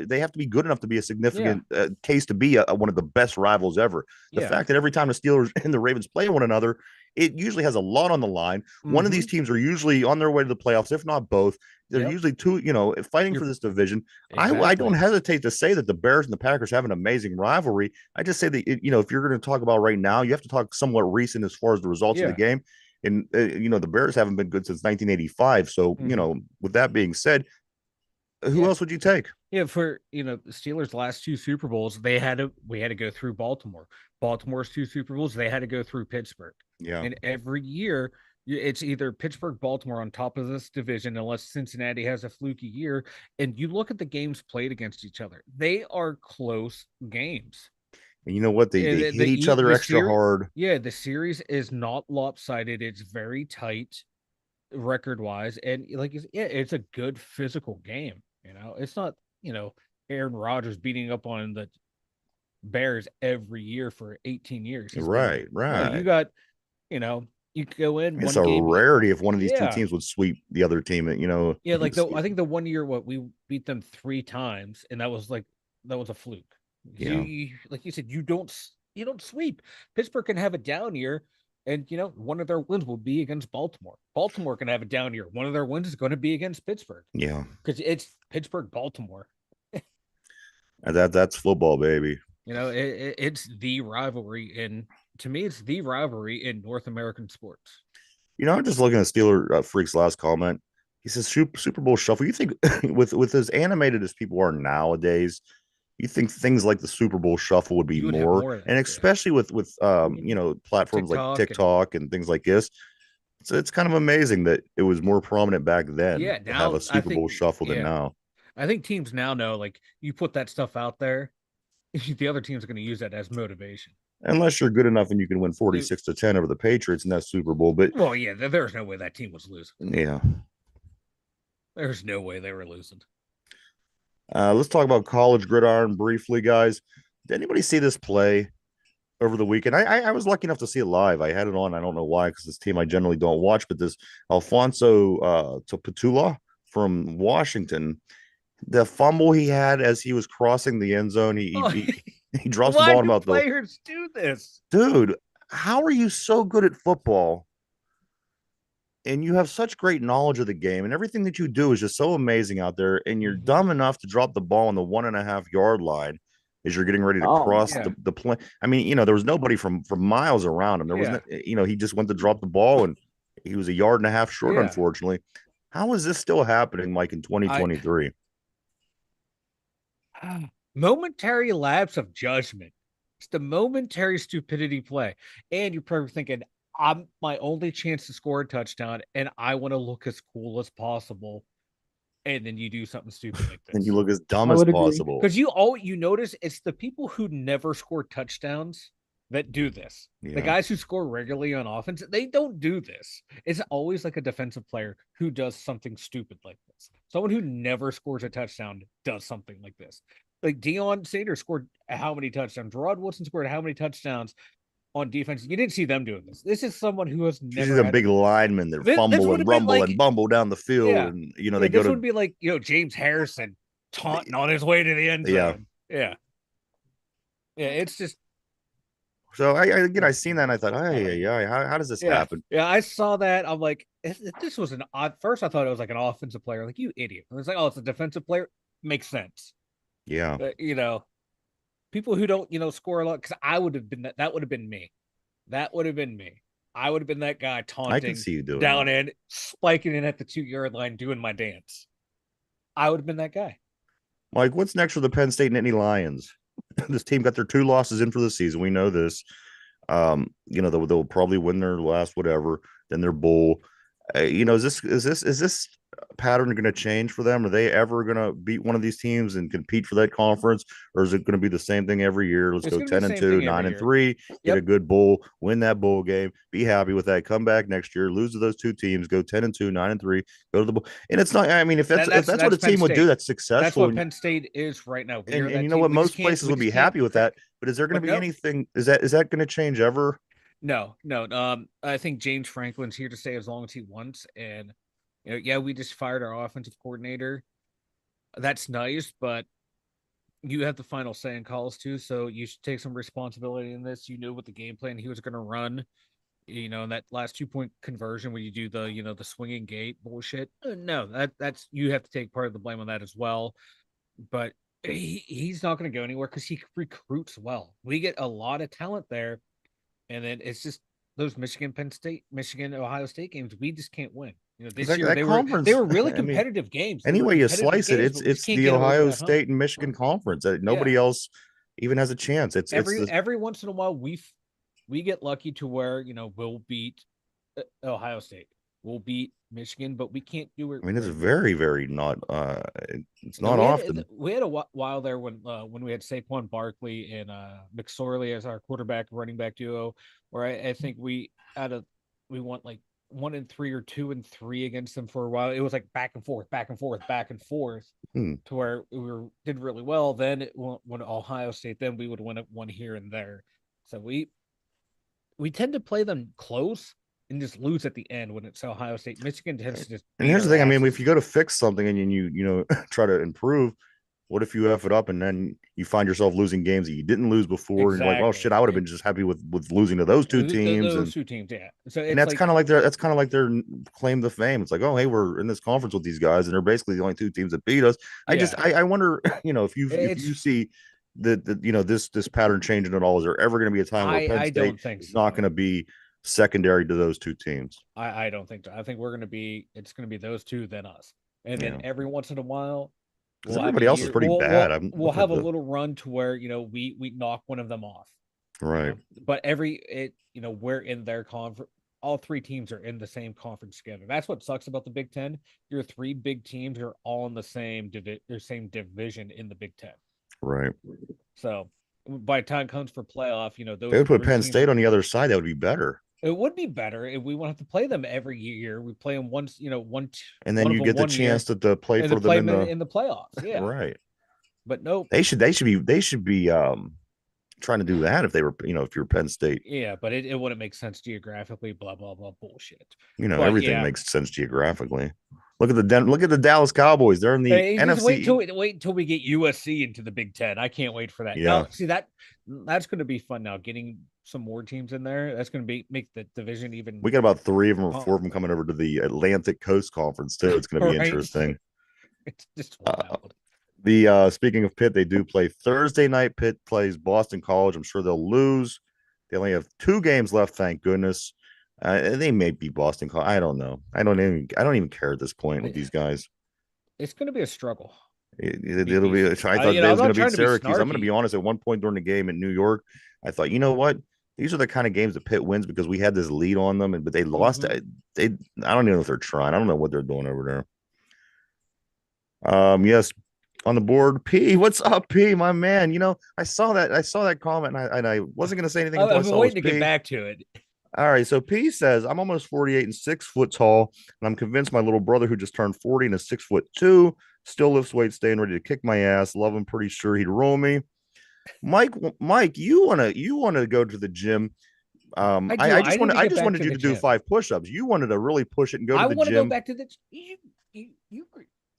they have to be good enough to be a Yeah. significant case to be one of the best rivals ever. The Yeah. fact that every time the Steelers and the Ravens play one another, it usually has a lot on the line. One of Mm-hmm. these teams are usually on their way to the playoffs, if not both. They're Yep. usually two, fighting for this division. I don't Exactly. hesitate to say that the Bears and the Packers have an amazing rivalry. I just say that if you're going to talk about right now, you have to talk somewhat recent as far as the results of the Yeah. game. And the Bears haven't been good since 1985. So Mm-hmm. with that being said, who Yeah. else would you take? Yeah. For the Steelers' last two Super Bowls, we had to go through Baltimore. Baltimore's two Super Bowls, they had to go through Pittsburgh. Yeah, And every year, it's either Pittsburgh, Baltimore on top of this division, unless Cincinnati has a fluky year. And you look at the games played against each other; they are close games. and you know what? They hit each other The extra series, hard. yeah, the series is not lopsided. It's very tight record wise, and it's a good physical game. It's not Aaron Rodgers beating up on the Bears every year for 18 years. He's been Right, there. No, you right. got you know You could go in It's one a game. rarity if one of these two Yeah. teams would sweep the other team. Yeah, In the like I season. think the one year we beat them 3 times, and that was a fluke. Yeah, Like you said, you don't sweep. Pittsburgh can have a down year, and one of their wins will be against Baltimore. Baltimore can have a down year. One of their wins is going to be against Pittsburgh yeah, because it's Pittsburgh Baltimore. and that's football, baby. It's the rivalry in to me. It's the rivalry in North American sports. I'm just looking at Steeler Freak's last comment. He says Super Bowl shuffle. You think with as animated as people are nowadays, you think things like the Super Bowl shuffle would be You would have more, more of and that, yeah. especially with platforms like TikTok and TikTok and things like this. So it's kind of amazing that it was more prominent back then yeah. to have Now a Super Bowl shuffle than yeah, now. I think teams now know like you put that stuff out there, the other team's going to use that as motivation. Unless you're good enough and you can win They- 46-10 over the Patriots in that Super Bowl. But well, yeah, there's no way that team was losing. yeah, There's no way they were losing. let's talk about college gridiron briefly, guys. Did anybody see this play over the weekend? I was lucky enough to see it live. I had it on. I don't know why, because this team I generally don't watch. But this Alfonso Petula from Washington, the fumble he had as he was crossing the end zone, Oh, he drops the why ball in do about the players do this? dude. How are you so good at football and you have such great knowledge of the game and everything that you do is just so amazing out there and you're Mm-hmm. dumb enough to drop the ball on the 1.5 yard line as you're getting ready to Oh cross Yeah, the play. I mean, there was nobody from miles around him. There yeah, wasn't, he just went to drop the ball and he was a yard and a half short, yeah. unfortunately. How is this still happening, Mike, in I 2023? momentary lapse of judgment. It's the momentary stupidity play, and you're probably thinking, "I'm my only chance to score a touchdown, and I want to look as cool as possible." And then you do something stupid like And you this. look as dumb I as would agree. possible. Because you notice it's the people who never score touchdowns that do this. The Yeah. guys who score regularly on offense, they don't do this. It's always like a defensive player who does something stupid like this. Someone who never scores a touchdown does something like this. Like Deion Sanders scored how many touchdowns? Rod Wilson scored how many touchdowns on defense? You didn't see them doing this. This is someone who has You see never them had big linemen that this fumble would and have been rumble like, and bumble down the field. yeah, And, yeah, they go this to, would be like James Harrison taunting on his way to the end yeah. zone. Yeah. Yeah, it's just So I seen that and I thought, how does this yeah. happen? Yeah, I saw that. I'm like, this was an odd first. I thought it was like an offensive player, like you idiot. And it's like, oh, it's a defensive player. Makes sense. Yeah. People who don't, score a lot, because I would have been that would have been me. That would have been me. I would have been that guy I can taunting see you doing down that. in, spiking in at the 2 yard line, doing my dance. I would have been that guy. Mike, what's next for the Penn State Nittany Lions? This team got their 2 losses in for the season. We know this. They'll probably win their last whatever, then their bowl. Is this pattern going to change for them? Are they ever going to beat one of these teams and compete for that conference, or is it going to be the same thing every year? Let's It's go gonna be the ten and same two, thing every nine and year. three, get a Yep. good bowl, win that bowl game, be happy with that. Come back next year, lose to those two teams, go 10 and 2, 9 and 3, go to the bowl. And it's not. I mean, if that's what That's a Penn team would do, State. that's That's successful, what Penn State is right now. We are and that you know team. what, most places We would just be can't. happy with that. But is there going to But be no, anything? Is that going to change ever? no, no. I think James Franklin's here to stay as long as he wants. And yeah, we just fired our offensive coordinator. That's nice, but you have the final say in calls too. So you should take some responsibility in this. You knew what the game plan he was going to run. In that last 2 point conversion where you do the swinging gate bullshit. No, that's you have to take part of the blame on that as well. But he's not going to go anywhere because he recruits well. We get a lot of talent there, and then it's just those Michigan, Penn State, Michigan, Ohio State games. We just can't win. Because This year that they conference, were really I mean, competitive games. They any were way you competitive slice it, games, it's but we just it's can't the get over Ohio that hump. State and Michigan conference. Nobody Yeah, else even has a chance. It's the every once in a while we get lucky to where we'll beat Ohio State, we'll beat Michigan, but we can't do it I mean, it's regularly. very, very not it's not often. We had a while there when we had Saquon Barkley and McSorley as our quarterback running back duo, where I think we went like 1-3 or 2-3 against them for a while. It was like back and forth, back and forth, back and forth, Hmm. to where did really well. Then when Ohio State, then we would win one here and there. So we tend to play them close, and just lose at the end when it's Ohio State. Michigan tends to just And beat here's the our thing. I mean, asses. if you go to fix something and you try to improve, what if you F it up and then you find yourself losing games that you didn't lose before, and you're like, oh shit, Exactly. I would have been just happy with losing to those two teams, Those and two teams, yeah. So and it's like, that's kind of like their claim to fame. It's like, oh hey, we're in this conference with these guys, and they're basically the only two teams that beat us. yeah, I wonder, if it's you see that this pattern changing at all, is there ever going to be a time where Penn I State don't think is not so. going to be secondary to those two teams? I don't think so. I think it's gonna be those two, then us. And then Yeah, every once in a while because we'll have a everybody else is year pretty bad. I'm we'll looking at have a the little run to where, we knock one of them off. right, But we're in their conference. All three teams are in the same conference together. That's what sucks about the Big Ten. Your three big teams are all in the same division in the Big Ten. right. So by the time it comes for playoff, They those would put three Penn teams. State on the other side. That would be better. It would be better if we won't have to play them every year. We play them once, And then one of you them get the 1 year, chance to play and then for them play in them the in the playoffs. Yeah, right. but nope. They should be trying to do that if they were, if you're Penn State. Yeah, but it wouldn't make sense geographically. Blah blah blah bullshit. But Everything yeah, makes sense geographically. Look at the Dallas Cowboys. They're in the hey, just NFC. wait until we get USC into the Big Ten. I can't wait for that. Yeah, Now, see that's going to be fun. Now getting some more teams in there, that's going to make the division even we got about three of them or four of them coming over to the Atlantic Coast Conference too. It's going to be right. interesting. It's just Uh, wild. the Speaking of Pitt, they do play Thursday night. Pitt plays Boston College. I'm sure they'll lose. They only have 2 games left, thank goodness. They may beat Boston College. I don't know. I don't even care at this point with these guys. It's going to be a struggle. It'll be. I thought they I'm was going not to beat trying to be Syracuse. I'm going to be snarky. honest. At one point during the game in New York, I thought, you know what? These are the kind of games that Pitt wins because we had this lead on them, but they lost. Mhm. They. I don't even know if they're trying. I don't know what they're doing over there. Yes, on the board, P. What's up, P? My man. I saw that. I saw that comment, and I wasn't going to say anything until I I've been saw it was waiting to get P. back to it. All right, so P says I'm almost 48 and 6 foot tall, and I'm convinced my little brother, who just turned 40 and is 6'2", still lifts weights, staying ready to kick my ass. Love him, pretty sure he'd roll me. Mike, you wanna go to the gym? I do. I need to I get just back wanted to you the to do gym. 5 push-ups. You wanted to really push it and go to I the want to go gym. back to the you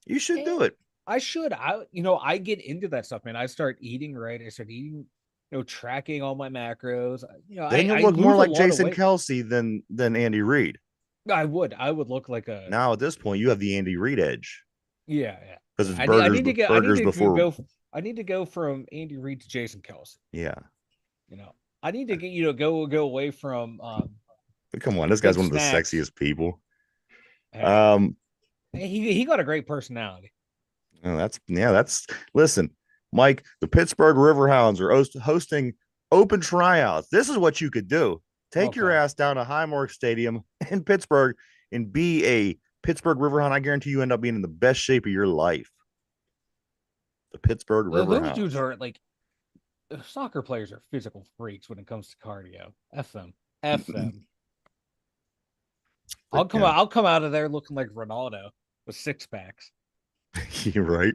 You should eh, do it. I should. I get into that stuff, man. I start eating right. I start eating, tracking all my macros. Then you'll I look more lose a like lot of Jason weight. Kelsey than Andy Reid. I would look like a Now at this point, you have the Andy Reid edge yeah, yeah. because it's I need to get burgers before. I need to go from Andy Reid to Jason Kelsey. Yeah, I need to get go away from but come on, this guy's Big one of the Snacks. sexiest people. Hey, Um, he got a great personality. Oh, that's listen, Mike. The Pittsburgh Riverhounds are hosting open tryouts. This is what you could do: take your Okay. ass down to Highmark Stadium in Pittsburgh and be a Pittsburgh Riverhound. I guarantee you end up being in the best shape of your life. The Pittsburgh Those dudes Riverhounds. are like soccer players are physical freaks when it comes to cardio. F them. F them. But yeah, I'll come out of there looking like Ronaldo with 6 packs. you're right.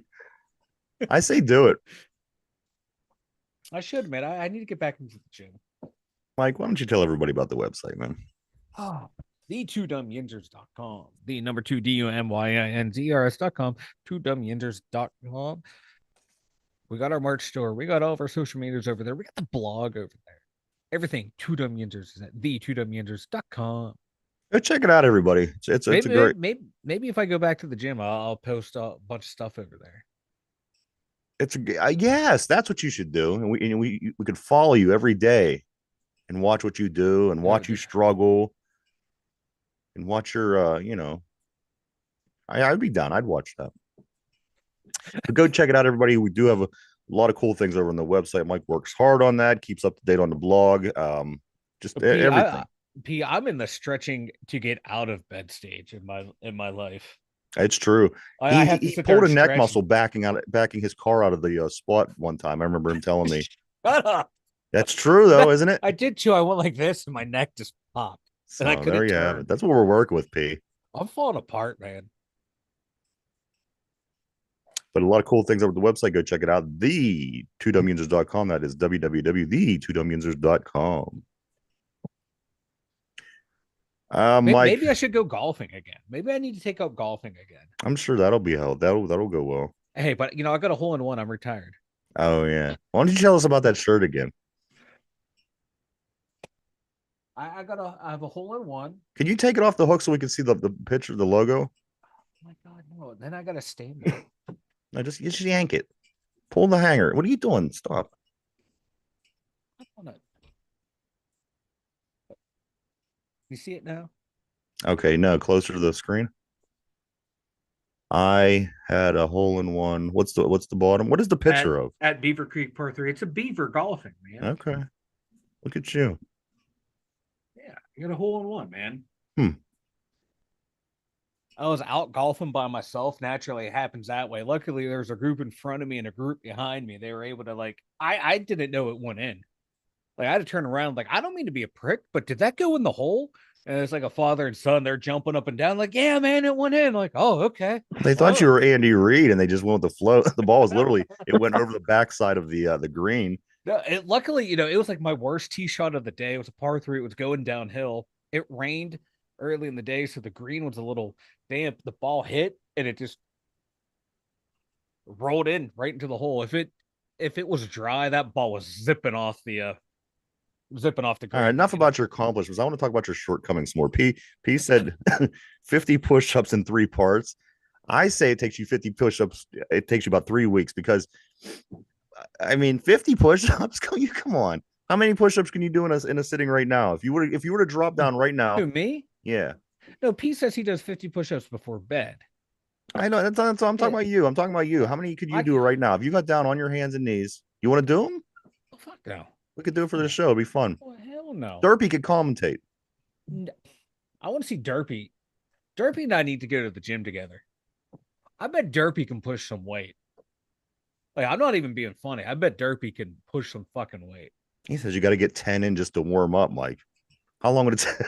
I say do it, I should, man. I need to get back into the gym. Mike. Why don't you tell everybody about the website, man? Oh, the2dumyinzers.com. The number 2 DUMYINZERS.com. 2dumyinzers.com. We got our merch store. We got all of our social medias over there. We got the blog over there. Everything 2dumyinzers is at the2dumyinzers.com. Go check it out, everybody. It's a great. Maybe if I go back to the gym, I'll post a bunch of stuff over there. Yes, that's what you should do, and we could follow you every day and watch what you do and watch you struggle and watch your I'd be down. I'd watch that. But go check it out, everybody. We do have a lot of cool things over on the website. Mike works hard on that, keeps up to date on the blog. Just everything. I'm in the stretching to get out of bed stage in my life. It's true. I have to He sit there pulled a and neck stretch. muscle backing his car out of the spot one time. I remember him telling me. Shut up. That's true, though, isn't it? I did too. I went like this, and my neck just popped, and I So couldn't there you have it. turn. That's what we're working with, P. I'm falling apart, man. But a lot of cool things over the website. Go check it out. The2dumyinzers.com. That is www.the2dumyinzers.com. Mike, Maybe I should go golfing again. Maybe I need to take up golfing again. I'm sure that'll be held. That'll go well. Hey, but I got a hole in one. I'm retired. Oh yeah. Why don't you tell us about that shirt again? I have a hole in one. Can you take it off the hook so we can see the picture, the logo? Oh my God, no. Then I gotta stand there. No, just yank it. Pull the hanger. What are you doing? Stop. You see it now? Okay, no, closer to the screen. I had a hole in one. What's the bottom? What is the picture of? At Beaver Creek Par 3. It's a beaver golfing, man. Okay. Look at you. Yeah, you got a hole in one, man. Hmm. I was out golfing by myself. Naturally, it happens that way. Luckily, there's a group in front of me and a group behind me. They were able to I didn't know it went in. Like I had to turn around. Like I don't mean to be a prick, but did that go in the hole? And it's like a father and son. They're jumping up and down. Like, yeah, man, it went in. Like, oh, okay. They thought you were Andy Reid, and they just went with the flow. The ball was literally it went over the backside of the green. No, luckily, it was like my worst tee shot of the day. It was a par 3. It was going downhill. It rained early in the day, so the green was a little damp. The ball hit, and it just rolled in right into the hole. If it was dry, that ball was zipping off the green. All right, enough about your accomplishments. I want to talk about your shortcomings more. P said 50 push-ups in 3 parts. I say it takes you 50 push-ups. It takes you about 3 weeks because, I mean, 50 push-ups. Come on. How many push-ups can you do in a sitting right now? If you were to drop down right now, Who, me? yeah. No, P says he does 50 push-ups before bed. I know. That's I'm talking about you. I'm talking about you. How many could you do right now? If you got down on your hands and knees, you want to do them? Oh, fuck no. We could do it for the show. It'd be fun. Oh, hell no. Derpy could commentate. I want to see Derpy. Derpy and I need to go to the gym together. I bet Derpy can push some weight. Like, I'm not even being funny. I bet Derpy can push some fucking weight. He says you got to get 10 in just to warm up, Mike. How long would it take?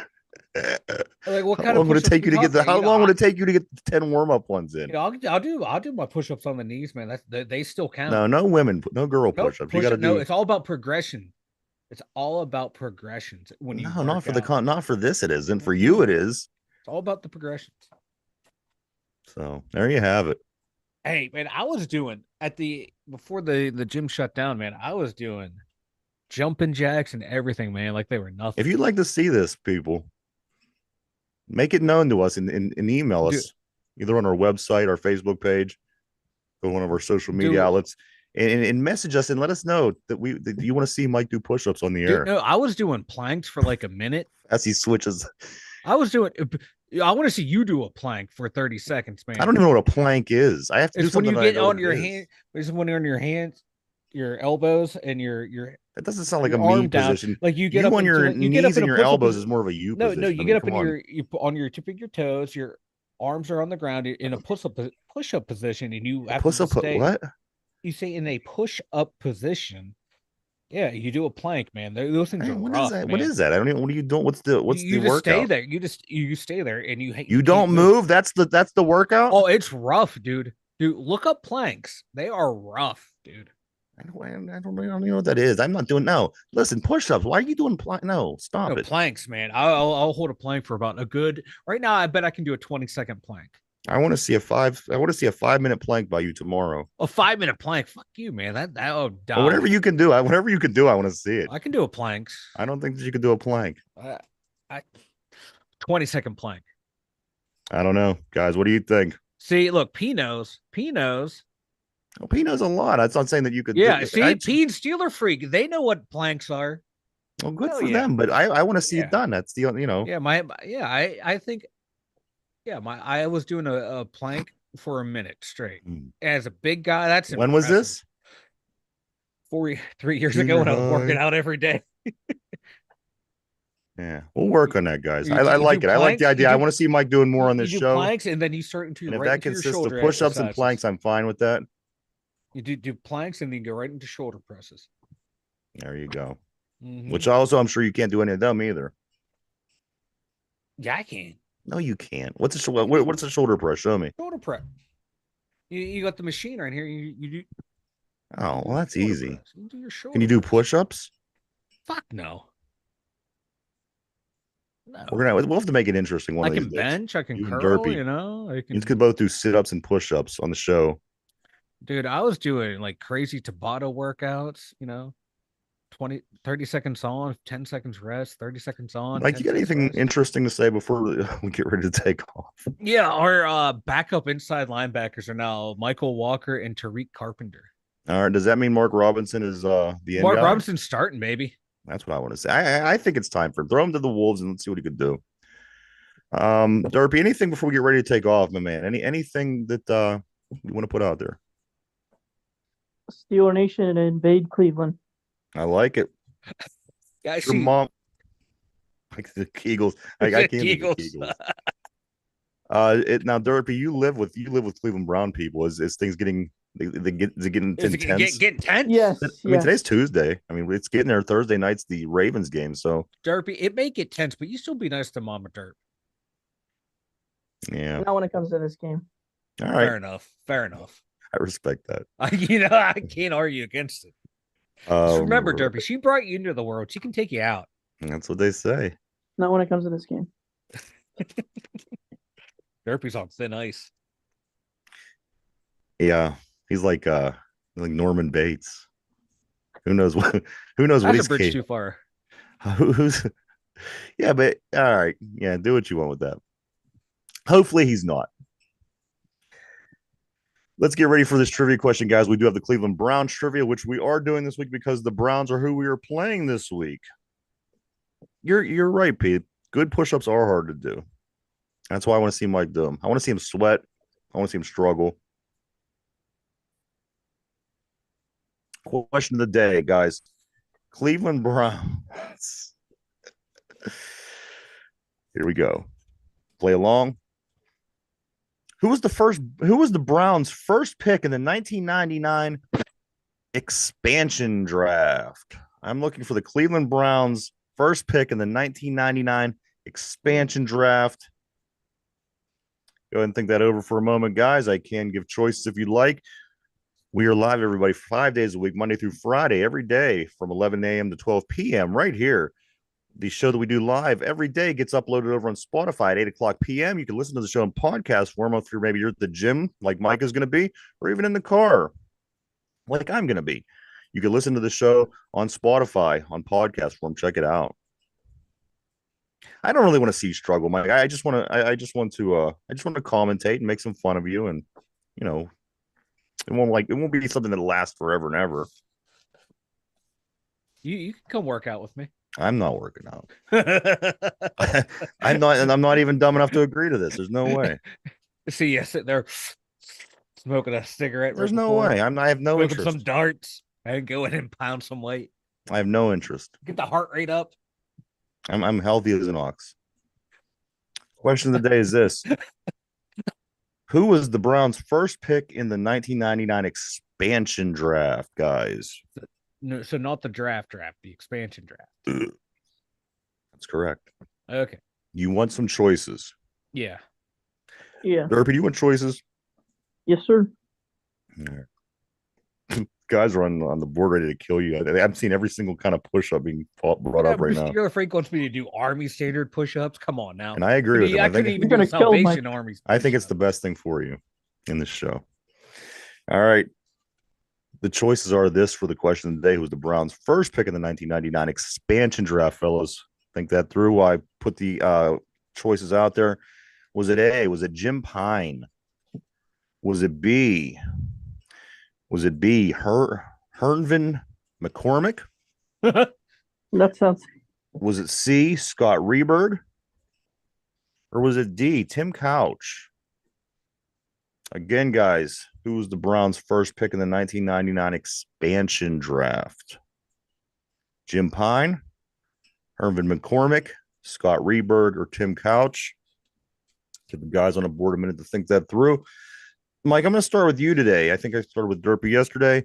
Like, what how kind long of would it take you to get the? how long would it take you to get the 10 warm-up ones in? I'll do my push-ups on the knees, man. They still count. No women, no girl push-ups. You got to do. No, it's all about progression. It's all about progressions. When you not for not for this. It isn't for you. It is. It's all about the progressions. So there you have it. Hey, man, I was doing before the gym shut down, man. I was doing jumping jacks and everything, man, like they were nothing. If you'd like to see this, people, make it known to us and email us either on our website, our Facebook page, or one of our social media outlets, and message us and let us know that you want to see Mike do push-ups on the air. No, I was doing planks for like a minute as he switches. I want to see you do a plank for 30 seconds, man. I don't even know what a plank is. I have to do something. When you get on your hand. It's when you're on your hands, your elbows, and your. That doesn't sound like a me position. Like you get up on your knees and your elbows is more of a you position. No, you get up on your tip of your toes. Your arms are on the ground in a push-up position, and you have to stay. What? You say in a push-up position. Yeah, you do a plank, man. Those things are rough. What is that? I don't even. What are you doing? What's the workout? Stay there. You stay there, and you don't move. That's the workout. Oh, it's rough, dude. Dude, look up planks. They are rough, dude. I don't even know what that is. I'm not doing Listen, push-ups. Why are you doing plank? No, stop it. Planks, man. I'll hold a plank for about a good. Right now, I bet I can do a 20-second plank. I want to see a 5-minute plank by you tomorrow. A 5-minute plank? Fuck you, man. That'll die. Well, whatever you can do, I want to see it. I can do a plank. I don't think that you can do a plank. 20-second plank. I don't know, guys. What do you think? See, look, P knows. Oh, P knows a lot. That's not saying that you could. Yeah, see, P and Steeler Freak, they know what planks are. Well, good for them, but I want to see it done. That's the Yeah, I think. Yeah, I was doing a plank for a minute straight. As a big guy, that's when was this? 3 years ago when I was working out every day. Yeah, we'll work on that, guys. I like it. I like the idea. I want to see Mike doing more on this show. Planks, and then you start into and if that consists of push-ups and planks, I'm fine with that. You do planks, and then you go right into shoulder presses. There you go. Which also, I'm sure you can't do any of them either. Yeah, I can. No, you can't. What's a shoulder press? Show me. Shoulder press. You got the machine right here. You do. Oh, well, that's easy. You do your shoulder. Can you do push-ups? Fuck no. No, we'll have to make it interesting one I of these can days. bench, I can You and curl. Derpy. You know, I You can. could both do sit-ups and push-ups on the show. Dude, I was doing like crazy Tabata workouts. 20, 30 seconds on, 10 seconds rest, 30 seconds on, Mike, you 10 got seconds anything rest. interesting to say before we get ready to take off? Yeah, our backup inside linebackers are now Michael Walker and Tariq Carpenter. All right. Does that mean Mark Robinson is the end Mark guy? Robinson's starting, maybe. That's what I want to say. I think it's time for him. Throw him to the Wolves and let's see what he could do. Derpy, anything before we get ready to take off, my man? Anything that you want to put out there? Steeler Nation and invade Cleveland. I like it. Yeah, I Your see. mom like the Eagles. I can't do the Eagles. Eagles. Now, Derpy, you live with Cleveland Brown people. Is things getting they get is it getting Is it intense? getting tense? Yes, I mean, yes. today's Tuesday. I mean, it's getting there. Thursday night's the Ravens game. So Derpy, it may get tense, but you still be nice to Mama Derp. yeah. Not when it comes to this game. All right. Fair enough. Fair enough. I respect that. I can't argue against it. Just remember, Um, Derpy, she brought you into the world. She can take you out. that's what they say. Not when it comes to this game. Derpy's on thin ice. Yeah, he's like Norman Bates. Who knows what? Who knows what That's a he's bridge capable? too far. Who's? Yeah, but all right. Yeah, do what you want with that. Hopefully, he's not. Let's get ready for this trivia question, guys. We do have the Cleveland Browns trivia, which we are doing this week because the Browns are who we are playing this week. You're right, Pete. Good push-ups are hard to do. That's why I want to see Mike do them. I want to see him sweat. I want to see him struggle. Question of the day, guys. Cleveland Browns. Here we go. Play along. Who was the Browns' first pick in the 1999 expansion draft? I'm looking for the Cleveland Browns' first pick in the 1999 expansion draft. Go ahead and think that over for a moment, guys. I can give choices if you'd like. We are live, everybody, 5 days a week, Monday through Friday, every day from 11 a.m. to 12 p.m. right here. The show that we do live every day gets uploaded over on Spotify at 8 o'clock p.m. You can listen to the show in podcast form if maybe you're at the gym, like Mike is going to be, or even in the car, like I'm going to be. You can listen to the show on Spotify on podcast form. Check it out. I don't really want to see you struggle, Mike. I just want to. I just want to commentate and make some fun of you, and you know, it won't be something that lasts forever and ever. You can come work out with me. I'm not working out. I'm not, and I'm not even dumb enough to agree to this. There's no way. See you sitting there smoking a cigarette. There's right no before, way. I have no smoking interest. some darts and go in and pound some weight. I have no interest. Get the heart rate up. I'm healthy as an ox. Question of the day is this: who was the Browns' first pick in the 1999 expansion draft, guys? No, so not the draft, the expansion draft. That's correct. Okay. You want some choices. Yeah. Yeah. Derpy, do you want choices? Yes, sir. All right. Guys are on the board ready to kill you. I've seen every single kind of push-up being brought up right now. Mr. Frank wants me to do Army standard push-ups. Come on now. And I agree with him. I couldn't even do the Salvation Army. I think it's the best thing for you in this show. All right. The choices are this for the question of the day: who was the Browns' first pick in the 1999 expansion draft, fellas? Think that through. I put the choices out there. Was it A? Was it Jim Pine? Was it B? Was it B? Hervin McCormick? That sounds. Was it C? Scott Reberg? Or was it D? Tim Couch? Again, guys, who was the Browns' first pick in the 1999 expansion draft? Jim Pine, Hervin McCormick, Scott Reberg, or Tim Couch? Give the guys on the board a minute to think that through. Mike, I'm going to start with you today. I think I started with Derpy yesterday.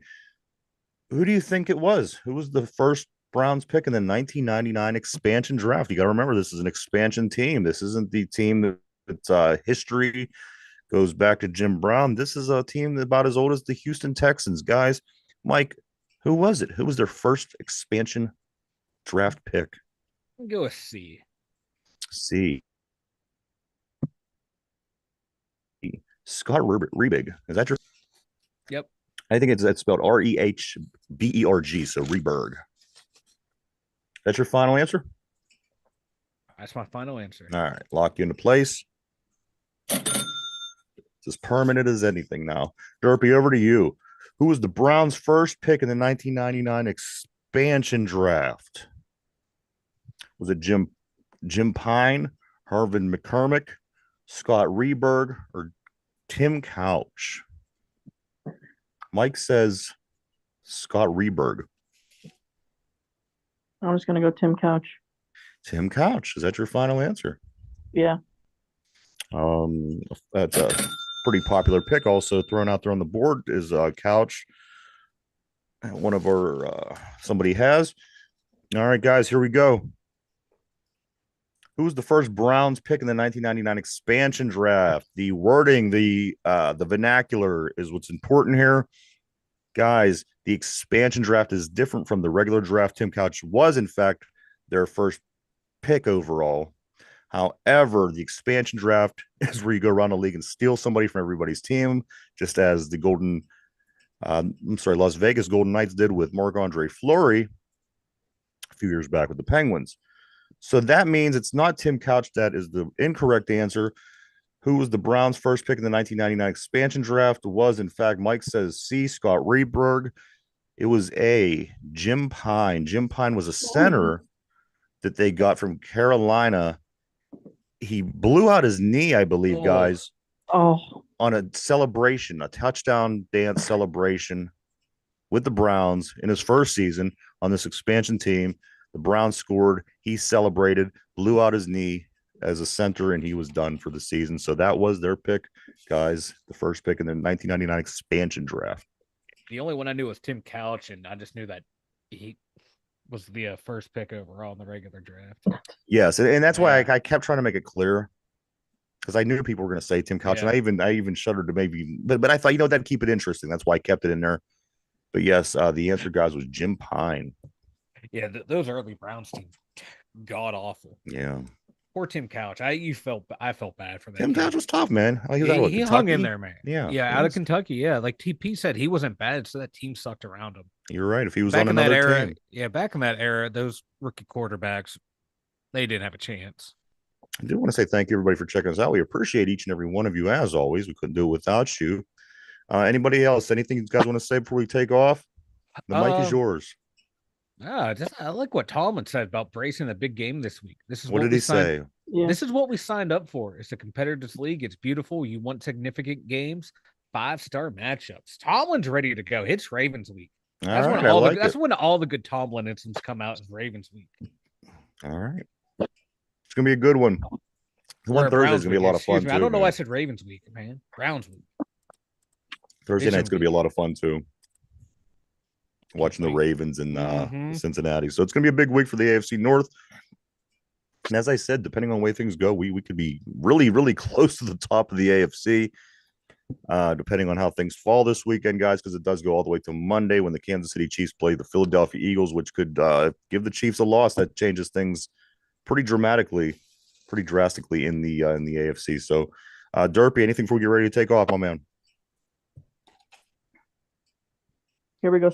Who do you think it was? Who was the first Browns pick in the 1999 expansion draft? You got to remember, this is an expansion team. This isn't the team that's history goes back to Jim Brown. This is a team about as old as the Houston Texans, guys. Mike, who was it? Who was their first expansion draft pick? Go with C. C. Scott Rebig. Is that your? Yep. I think it's spelled Rehberg. So Reberg. That's your final answer? That's my final answer. All right. Lock you into place. It's as permanent as anything now. Derpy, over to you. Who was the Browns' first pick in the 1999 expansion draft? Was it Jim Pine, Harvin McCormick, Scott Reberg, or Tim Couch? Mike says Scott Reberg. I'm just gonna go Tim Couch. Tim Couch. Is that your final answer? Yeah. That's a pretty popular pick. Also thrown out there on the board is Couch. One of our somebody has. All right, guys, here we go. Who was the first Browns pick in the 1999 expansion draft? The wording, the vernacular is what's important here. Guys, the expansion draft is different from the regular draft. Tim Couch was, in fact, their first pick overall. However, the expansion draft is where you go around the league and steal somebody from everybody's team, just as the Las Vegas Golden Knights did with Marc-Andre Fleury a few years back with the Penguins. So that means it's not Tim Couch that is the incorrect answer. Who was the Browns' first pick in the 1999 expansion draft? Was, in fact, Mike says C, Scott Reberg. It was A, Jim Pine. Jim Pine was a center that they got from Carolina. He blew out his knee, I believe, guys, on a celebration, a touchdown dance celebration with the Browns in his first season on this expansion team. The Browns scored. He celebrated, blew out his knee as a center, and he was done for the season. So that was their pick, guys, the first pick in the 1999 expansion draft. The only one I knew was Tim Couch, and I just knew that he was the first pick overall in the regular draft. Yes, and that's why I kept trying to make it clear, because I knew people were going to say Tim Couch, and I even shuddered to maybe, but I thought, that'd keep it interesting. That's why I kept it in there. But yes, the answer, guys, was Jim Pine. Yeah, those early Browns teams, god awful. Yeah. Poor Tim Couch. I felt bad for that. Tim Couch was tough, man. He hung in there, man. Yeah, out of Kentucky. Yeah, like TP said, he wasn't bad, so that team sucked around him. You're right. If he was back on another team, back in that era, those rookie quarterbacks, they didn't have a chance. I do want to say thank you, everybody, for checking us out. We appreciate each and every one of you, as always. We couldn't do it without you. Anybody else? Anything you guys want to say before we take off? The mic is yours. I like what Tomlin said about bracing the big game this week. This is what did he say? This is what we signed up for. It's a competitive league. It's beautiful. You want significant games, 5-star matchups. Tomlin's ready to go. It's Ravens week. That's when all the good Tomlinisms come out. Is Ravens week. All right, it's gonna be a good one. One Thursday is gonna be a lot of fun too. I don't know why I said Ravens week, man. Browns week. Thursday night's gonna be a lot of fun too. Watching the Ravens and Cincinnati. So it's going to be a big week for the AFC North. And as I said, depending on the way things go, we could be really, really close to the top of the AFC, depending on how things fall this weekend, guys, because it does go all the way to Monday when the Kansas City Chiefs play the Philadelphia Eagles, which could give the Chiefs a loss. That changes things pretty drastically in the AFC. So, Derpy, anything before we get ready to take off, my man? Here we go.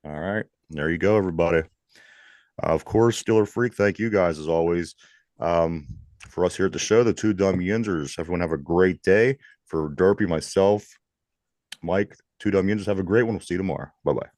All right. There you go, everybody. Of course, Steeler Freak, thank you guys as always. For us here at the show, the two Dum Yinzers. Everyone have a great day. For Derpy, myself, Mike, two Dum Yinzers, have a great one. We'll see you tomorrow. Bye-bye.